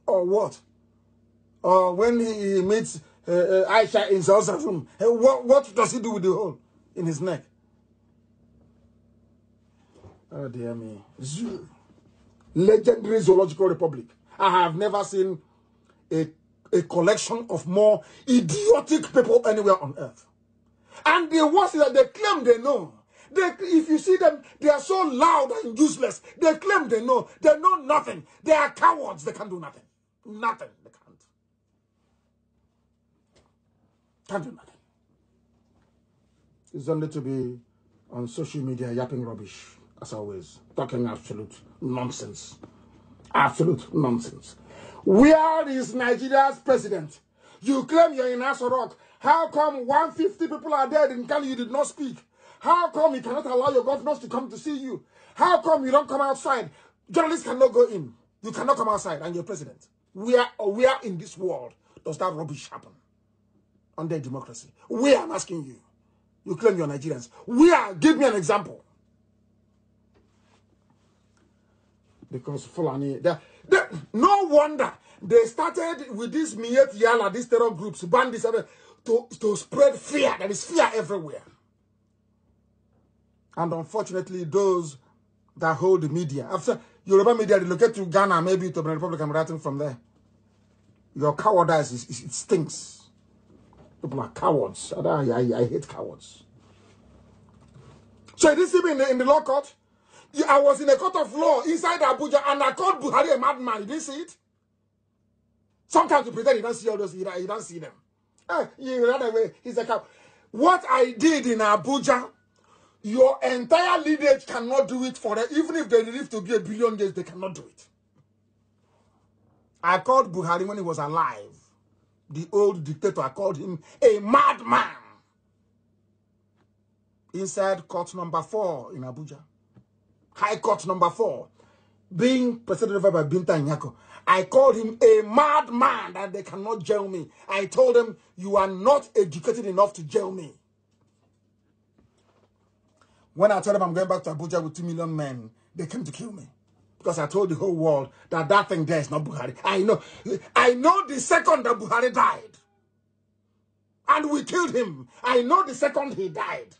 Or what? Or when he meets Aisha in Salsa's room, what does he do with the hole in his neck? Oh dear me. Zoo. Legendary Zoological Republic. I have never seen a collection of more idiotic people anywhere on earth. And the worst is that they claim they know. If you see them, they are so loud and useless. They claim they know. They know nothing. They are cowards. They can't do nothing. Nothing. They can't. Can't do nothing. It's only to be on social media yapping rubbish, as always. Talking absolute nonsense. Absolute nonsense. Where is Nigeria's president? You claim you're in Aso Rock. How come 150 people are dead in Kanu you did not speak? How come you cannot allow your governors to come to see you? How come you don't come outside? Journalists cannot go in. You cannot come outside and you're president. Where in this world does that rubbish happen? Under democracy. Where, I'm asking you. You claim you're Nigerians. Where? Give me an example. Because Fulani, no wonder they started with this Miyet Yala, these terror groups, bandits, to spread fear. There is fear everywhere. And unfortunately, those that hold the media, after Yoruba media relocate to Ghana, maybe to the Republic, I'm writing from there. Your cowardice, it stinks. People are cowards. I hate cowards. So you didn't see me in the law court? I was in a court of law inside Abuja and I called Buhari a madman. You didn't see it? Sometimes you pretend you don't see all those, you don't see them. You ran away. He's a coward. What I did in Abuja, your entire lineage cannot do it for them. Even if they live to be 1 billion years, they cannot do it. I called Buhari when he was alive. The old dictator, I called him a madman. Inside court number 4 in Abuja. High court number 4. Being presided over by Binta Nyako. I called him a madman that they cannot jail me. I told them, you are not educated enough to jail me. When I told them I'm going back to Abuja with 2 million men, they came to kill me. Because I told the whole world that thing there is not Buhari. I know the second that Buhari died. And we killed him. I know the second he died.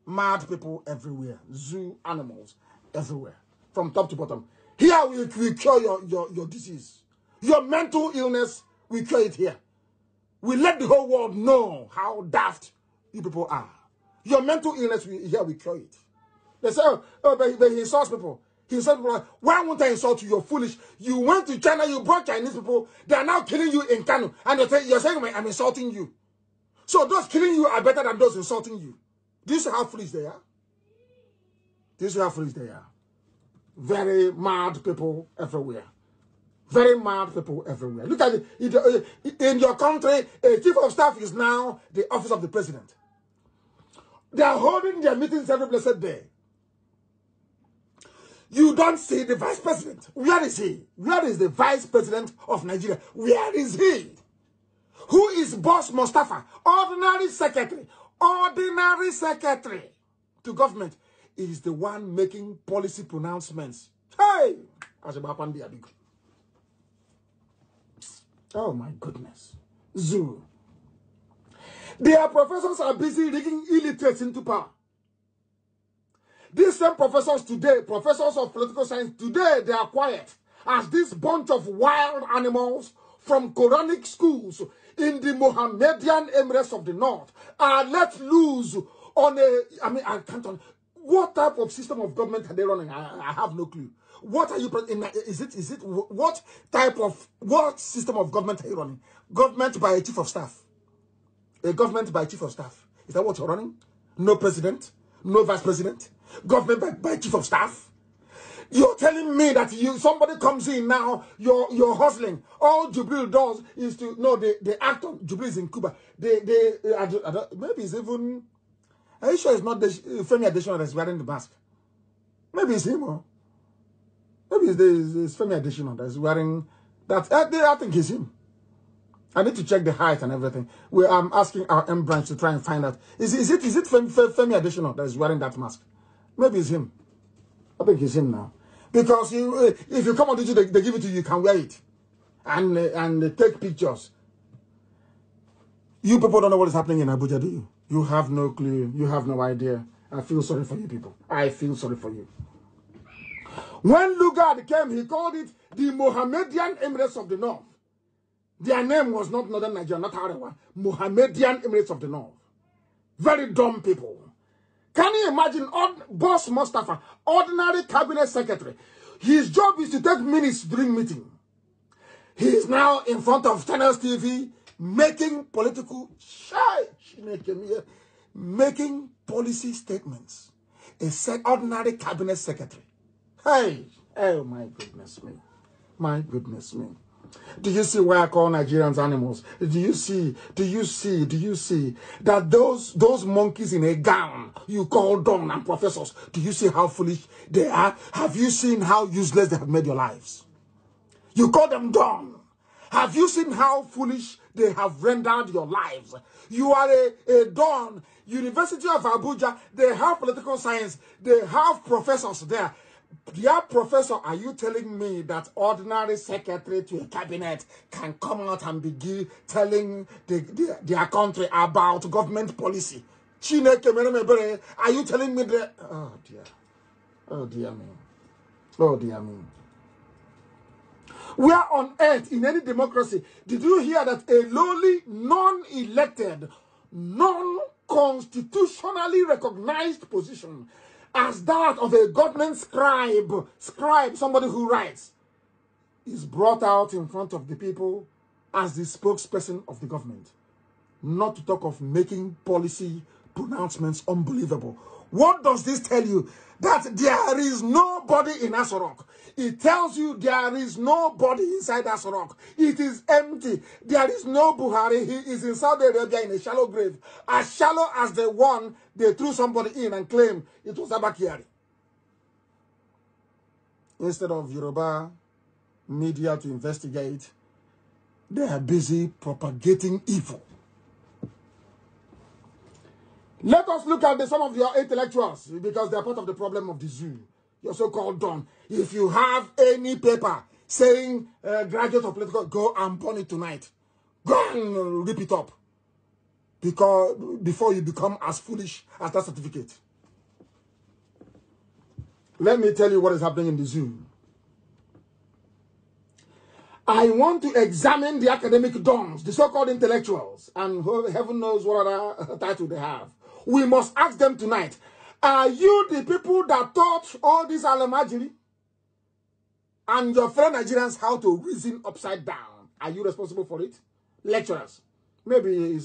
Mad people everywhere. Zoo animals everywhere. From top to bottom. Here we cure your disease. Your mental illness, we cure it here. We let the whole world know how daft you people are. Your mental illness, here we cure it. They say, but he insults people. He insults people like, why won't I insult you? You're foolish. You went to China, you brought Chinese people. They are now killing you in Kanu. And you're saying I'm insulting you. So those killing you are better than those insulting you. Do you see how foolish they are? Do you see how foolish they are? Very mad people everywhere. Very mad people everywhere. Look at it. In your country, a chief of staff is now the office of the president. They are holding their meetings every blessed day. You don't see the vice president. Where is he? Where is the vice president of Nigeria? Where is he? Who is Boss Mustafa? Ordinary secretary. Ordinary secretary to government is the one making policy pronouncements. Hey! Oh my goodness. Zoo. Their professors are busy rigging illiterates into power. These same professors today, professors of political science, today they are quiet as this bunch of wild animals from Quranic schools in the Mohammedan Emirates of the North are let loose on I can't. What type of system of government are they running? I have no clue. What are you? What system of government are you running? Government by a chief of staff. A government by chief of staff. Is that what you're running? No president, no vice president. Government by chief of staff. You're telling me that somebody comes in now, you're hustling. All Jubril does is to the act of Jubril is in Cuba. Maybe it's even. Are you sure it's not the Femi Adesina that's wearing the mask? Maybe it's him, or maybe it's Femi Adesina that's wearing that. I think it's him. I need to check the height and everything. I'm asking our M branch to try and find out. Is it Femi Adesina that is wearing that mask? Maybe it's him. I think it's him now. Because if you come on to they give it to you, you can wear it. And take pictures. You people don't know what is happening in Abuja, do you? You have no clue. You have no idea. I feel sorry for you people. I feel sorry for you. When Lugard came, he called it the Mohammedan Emirates of the North. Their name was not Northern Nigeria, not Arewa. Mohammedan Emirates of the North. Very dumb people. Can you imagine Boss Mustafa, ordinary cabinet secretary? His job is to take minutes during meeting. He is now in front of Channels TV making political making policy statements. A ordinary cabinet secretary. Hey, oh my goodness me. My goodness me. Do you see why I call Nigerians animals? Do you see that those monkeys in a gown you call Don and professors, do you see how foolish they are? Have you seen how useless they have made your lives? You call them Don. Have you seen how foolish they have rendered your lives? You are a Don. University of Abuja, they have political science. They have professors there. Dear professor, are you telling me that ordinary secretary to a cabinet can come out and begin telling their country about government policy? Are you telling me that? Oh dear. Oh dear me. Oh dear me. Where on earth, in any democracy, did you hear that a lowly, non-elected, non-constitutionally recognized position as that of a government scribe, somebody who writes, is brought out in front of the people as the spokesperson of the government? Not to talk of making policy pronouncements unbelievable. What does this tell you? That there is nobody in Asorok. It tells you there is nobody inside Asorok. It is empty. There is no Buhari. He is in Saudi Arabia in a shallow grave. As shallow as the one they threw somebody in and claimed it was Abakiari. Instead of Yoruba media to investigate, they are busy propagating evil. Let us look at some of your intellectuals, because they are part of the problem of the zoo. Your so-called Don. If you have any paper saying graduate of political, go and burn it tonight. Go and rip it up. Because before you become as foolish as that certificate. Let me tell you what is happening in the zoo. I want to examine the academic dons, the so-called intellectuals, and heaven knows what other title they have. We must ask them tonight, are you the people that taught all this Alamajiri and your fellow Nigerians how to reason upside down? Are you responsible for it? Lecturers. Maybe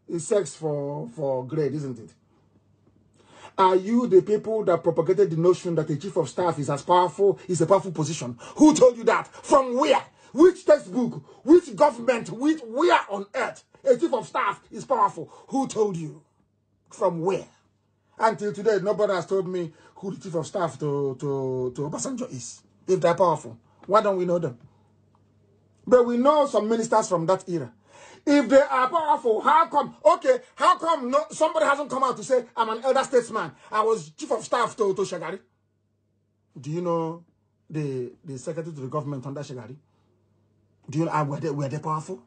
it's sex for grade, isn't it? Are you the people that propagated the notion that a chief of staff is a powerful position? Who told you that? From where? Which textbook? Which government? Where on earth a chief of staff is powerful? Who told you? From where? Until today, nobody has told me who the chief of staff to Obasanjo is. If they're powerful, why don't we know them? But we know some ministers from that era. If they are powerful, how come? Okay, how come somebody hasn't come out to say, I'm an elder statesman. I was chief of staff to Shagari. Do you know the secretary to the government under Shagari? Do you know were they powerful?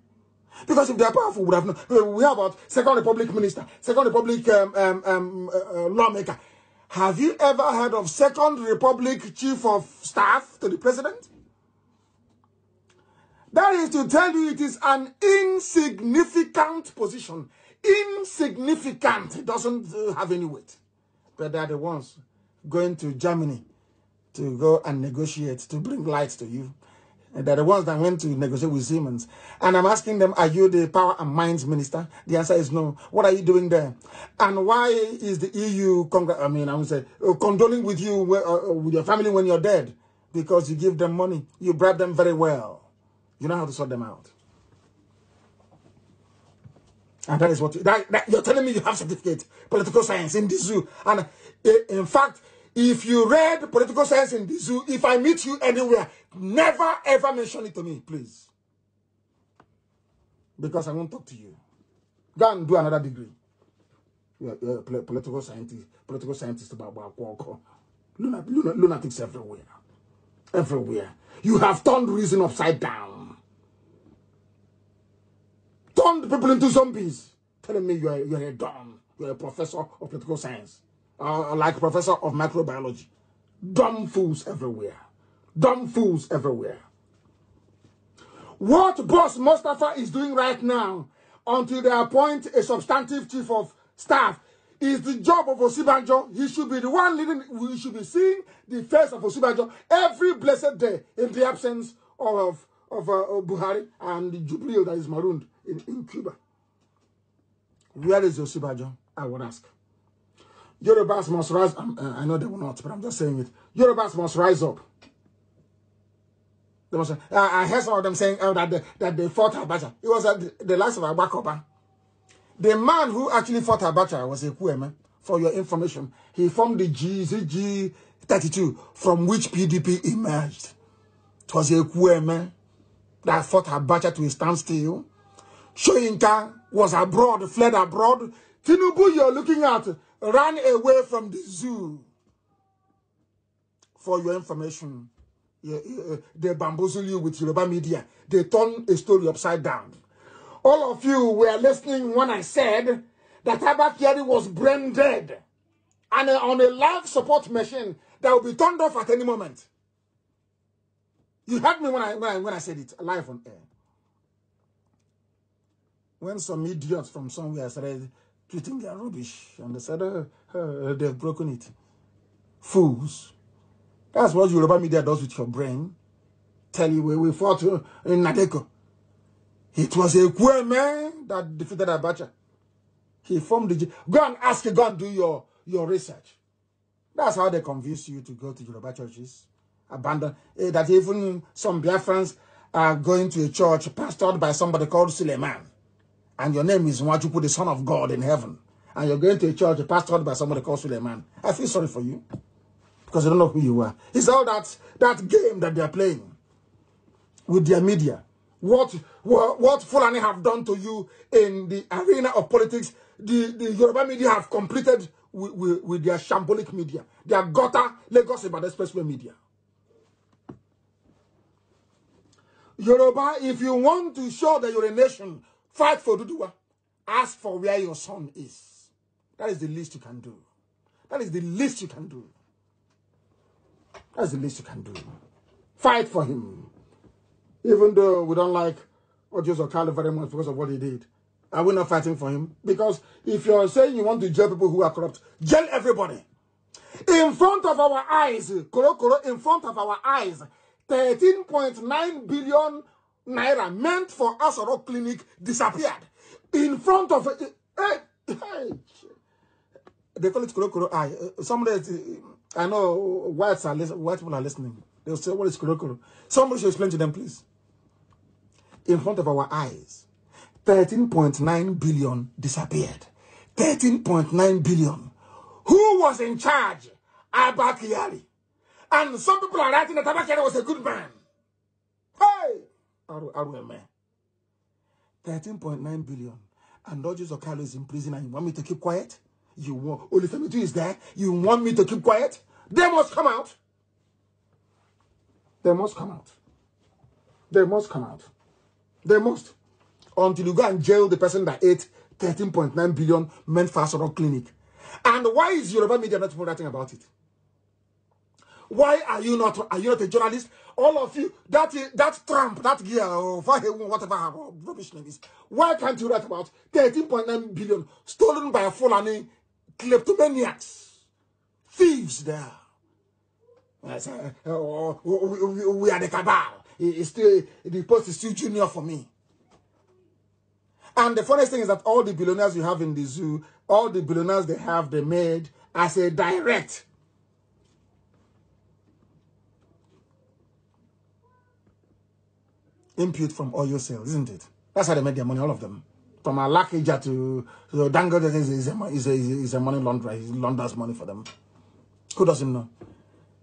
Because if they are powerful, we would have known. We have about Second Republic minister, Second Republic lawmaker. Have you ever heard of Second Republic chief of staff to the president? That is to tell you it is an insignificant position. Insignificant. It doesn't have any weight. But they are the ones going to Germany to go and negotiate, to bring light to you. And they're the ones that went to negotiate with Siemens. And I'm asking them, are you the Power and Mines Minister? The answer is no. What are you doing there? And why is the EU, condoling with you, with your family when you're dead? Because you give them money. You bribe them very well. You know how to sort them out. And that is what you're telling me you have certificate, political science in the zoo. And in fact, if you read political science in the zoo, if I meet you anywhere, never ever mention it to me, please. Because I won't talk to you. Go and do another degree. You're a political scientist about lunatics everywhere. Everywhere. You have turned reason upside down. Turned people into zombies. Telling me you're a don. You're a professor of political science. Like professor of microbiology. Dumb fools everywhere. Dumb fools everywhere. What Boss Mustafa is doing right now, until they appoint a substantive chief of staff, is the job of Osibanjo. He should be the one leading. We should be seeing the face of Osibanjo every blessed day in the absence of Buhari and the Jubril that is marooned in Cuba. Where is Osibanjo? I would ask. Yorubas must rise. I know they will not, but I'm just saying it. Yorubas must rise up. I heard some of them saying that they fought Abacha. It was the last of Abakoba. The man who actually fought Abacha was a Kweme. For your information, he formed the GZG32 from which PDP emerged. It was a Kweme that fought Abacha to a standstill. Soyinka was abroad, fled abroad. Tinubu, you're looking at, ran away from the zoo. For your information, they bamboozle you with Yoruba media. They turn a story upside down. All of you were listening when I said that Abba was brain dead and on a life support machine that will be turned off at any moment. You heard me when I said it live on air. When some idiots from somewhere started tweeting their rubbish and they said they've broken it. Fools. That's what Yoruba media does with your brain. Tell you we fought in Nadeko. It was a Kweme that defeated Abacha. He formed the... Go and ask, go and do your research. That's how they convince you to go to Yoruba churches. Abandon. That even some Biafrans are going to a church pastored by somebody called Suleiman. And your name is Nwachukwu, the Son of God in heaven. And you're going to a church pastored by somebody called Suleiman. I feel sorry for you. Because you don't know who you are. It's all that game that they're playing with their media. What Fulani have done to you in the arena of politics, the Yoruba media have completed with their shambolic media, their gutter, Lagos about expressway media. Yoruba, if you want to show that you're a nation, fight for Duduwa. Ask for where your son is. That is the least you can do. That is the least you can do. That's the least you can do. Fight for him. Even though we don't like Ojos Okalo very much because of what he did. Are we not fighting for him? Because if you're saying you want to jail people who are corrupt, jail everybody. In front of our eyes, in front of our eyes, 13.9 billion naira meant for Asoro Clinic disappeared. In front of it. They call it Koro Eye. Somebody, I know white people are listening. They'll say, what is Koro? Somebody should explain to them, please. In front of our eyes, 13.9 billion disappeared. 13.9 billion. Who was in charge? Abba Kyari. And some people are writing that Abba Kyari was a good man. Hey! 13.9 billion. And Ojos Okalo is in prison and you want me to keep quiet? You want Olufemitu is there? You want me to keep quiet? They must come out. They must come out. They must come out. They must. Until you go and jail the person that ate 13.9 billion meant for Asoro Clinic. And why is Yoruba media not writing about it? Why are you not a journalist? All of you, that Trump, that gear, or whatever rubbish name is. Why can't you write about 13.9 billion stolen by a Fulani kleptomaniacs? Thieves there. We are the cabal. The post is still junior for me. And the funniest thing is that all the billionaires you have in the zoo, all the billionaires they made as a direct input from oil sales, isn't it? That's how they made their money, all of them. From Alakija to Dangote is a money launderer. He launders money for them. Who doesn't know?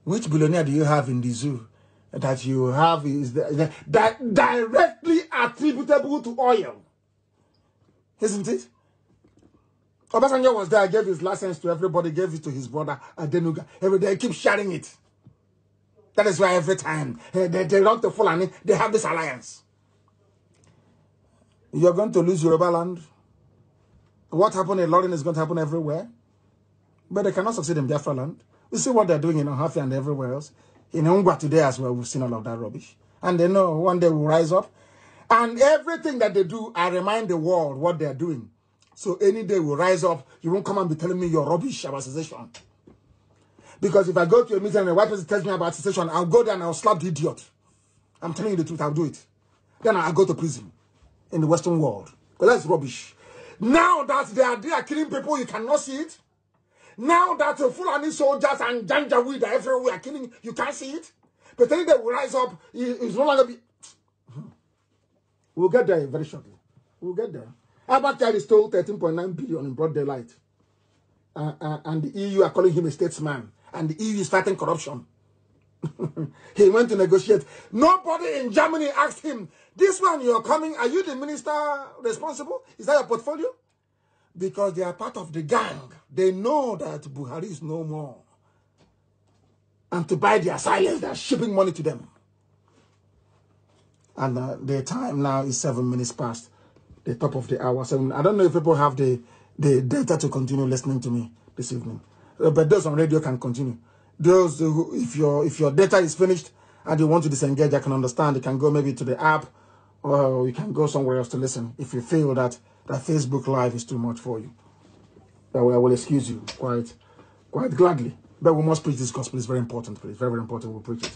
Which billionaire do you have in the zoo that you have is that directly attributable to oil? Isn't it? Obasanjo was there, gave his license to everybody, gave it to his brother Adenuga. Every day, keep sharing it. That is why every time they run to Fulani, they have this alliance. You're going to lose Yoruba land. What happened in London is going to happen everywhere. But they cannot succeed in Biafra land. We see what they're doing in Ohafia and everywhere else. In Ungwa today as well, we've seen all of that rubbish. And they know one day we'll rise up. And everything that they do, I remind the world what they're doing. So any day we'll rise up. You won't come and be telling me your rubbish about secession. Because if I go to a meeting and a white person tells me about secession, I'll go there and I'll slap the idiot. I'm telling you the truth, I'll do it. Then I'll go to prison in the Western world. But that's rubbish. Now that they are killing people, you cannot see it. Now that Fulani soldiers and Janjaweed are everywhere killing, you can't see it. pretending they will rise up. It's no longer be. We'll get there very shortly. We'll get there. Albert Kyari stole 13.9 billion in broad daylight. And the EU are calling him a statesman. And the EU is fighting corruption. He went to negotiate. Nobody in Germany asked him, this one you're coming, are you the minister responsible? Is that your portfolio? Because they are part of the gang. They know that Buhari is no more. And to buy their silence, they're shipping money to them. And the time now is 7 minutes past the top of the hour. I don't know if people have the data to continue listening to me this evening. But those on radio can continue. Those who, if your data is finished and you want to disengage, I can understand. You can go maybe to the app, or you can go somewhere else to listen if you feel that Facebook Live is too much for you. I will excuse you quite gladly. But we must preach this gospel. It's very important, please. Very, very important. We'll preach it.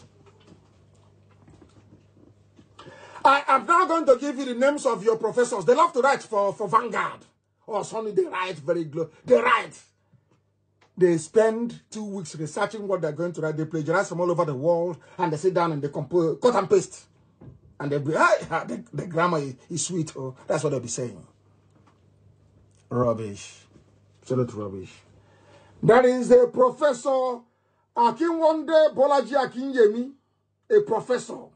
I am now going to give you the names of your professors. They love to write for Vanguard. Or Sunday, they write they write. They spend 2 weeks researching what they're going to write. They plagiarize from all over the world. And they sit down and they compose, cut and paste. And they'll be, the grammar is sweet. Oh, that's what they'll be saying. Rubbish. Absolute rubbish. That is the Professor Akinwande Bolaji Akinyemi, a professor.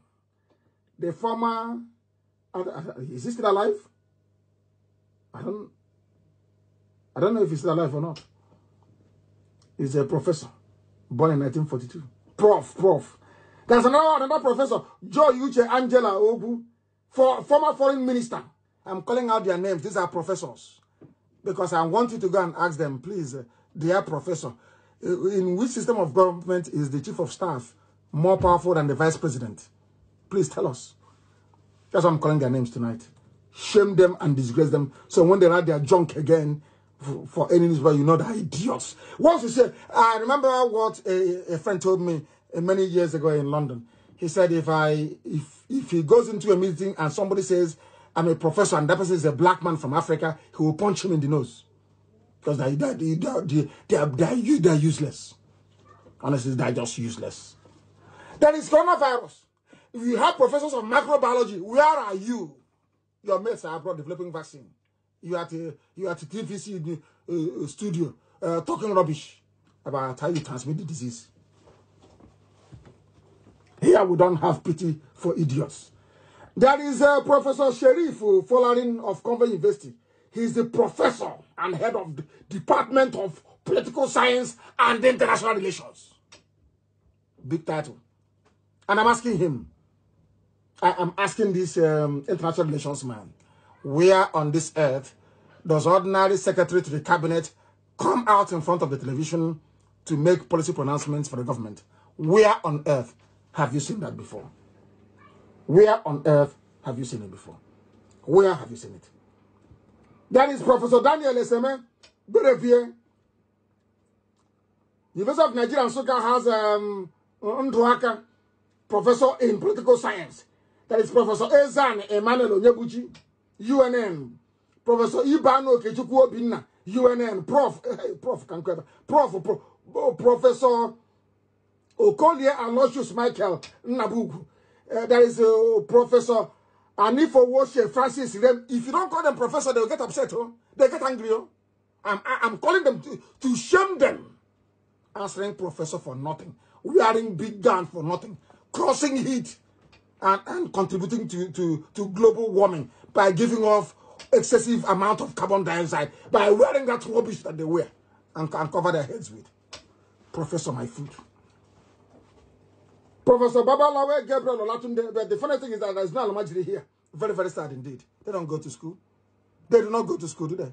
The former, is he still alive? I don't know if he's still alive or not. He's a professor, born in 1942. Prof. There's another professor, Joy Uche Angela Obu, former foreign minister. I'm calling out their names. These are professors. Because I want you to go and ask them, please, dear professor, in which system of government is the chief of staff more powerful than the vice president? Please tell us. That's why I'm calling their names tonight. Shame them and disgrace them. So when they write their junk again for any newspaper, you know they're idiots. Once you say, I remember what a friend told me many years ago in London. He said, if he goes into a meeting and somebody says, I'm a professor and that person is a black man from Africa, he will punch him in the nose. Because they're useless. Honestly, they're just useless. There is coronavirus. If you have professors of microbiology, where are you? Your mates are abroad developing vaccine. You are at the TVC studio talking rubbish about how you transmit the disease. Here we don't have pity for idiots. There is Professor Sherif Folarin of Convent University. He's the professor and head of the Department of Political Science and International Relations. Big title. And I'm asking him, I'm asking this international relations man, where on this earth does ordinary secretary to the cabinet come out in front of the television to make policy pronouncements for the government? Where on earth have you seen that before? Where on earth have you seen it before? Where have you seen it? That is Professor Daniel Eseme Berevier. University of Nigeria and Nsukka has Nduaka, professor in political science. That is Professor Ezan Emmanuel Onyebuchi, UNN. Professor Ibano Kechukwu Obinna, UNN. Professor Okolie Aloysius Michael Nnabugu. There is Professor Anifo Woshe Francis. If you don't call them professor, they'll get upset. Oh? They get angry. Oh? I'm calling them to shame them. Answering professor for nothing. Wearing big gun for nothing. Crossing heat and contributing to global warming by giving off excessive amount of carbon dioxide by wearing that rubbish that they wear and cover their heads with. Professor my food. Professor Babalawe Gabriel Olatunde, but the funny thing is that there's no Almajiri here. Very, very sad indeed. They don't go to school. They do not go to school, do they?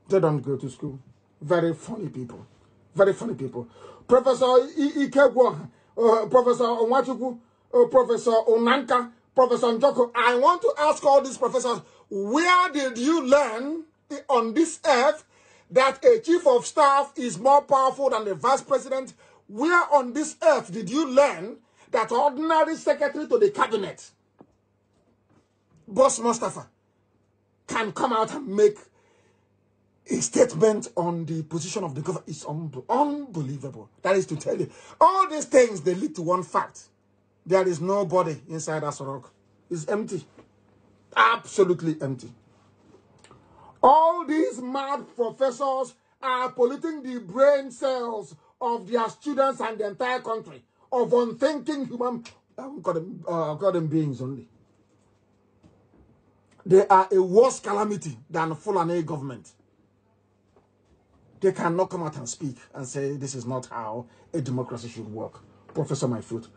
They don't go to school. Very funny people. Very funny people. Professor Ikegwa, Professor Onwachukwu, Professor Onanka, Professor Njoko. I want to ask all these professors, where did you learn on this earth that a chief of staff is more powerful than the vice president? Where on this earth did you learn that ordinary secretary to the cabinet, Boss Mustafa, can come out and make a statement on the position of the government is unbelievable. That is to tell you, all these things, they lead to one fact. There is nobody inside Aso Rock. It's empty. Absolutely empty. All these mad professors are polluting the brain cells of their students and the entire country, of unthinking human, call them beings only. They are a worse calamity than Fulani government. They cannot come out and speak and say this is not how a democracy should work. Professor Myfoot.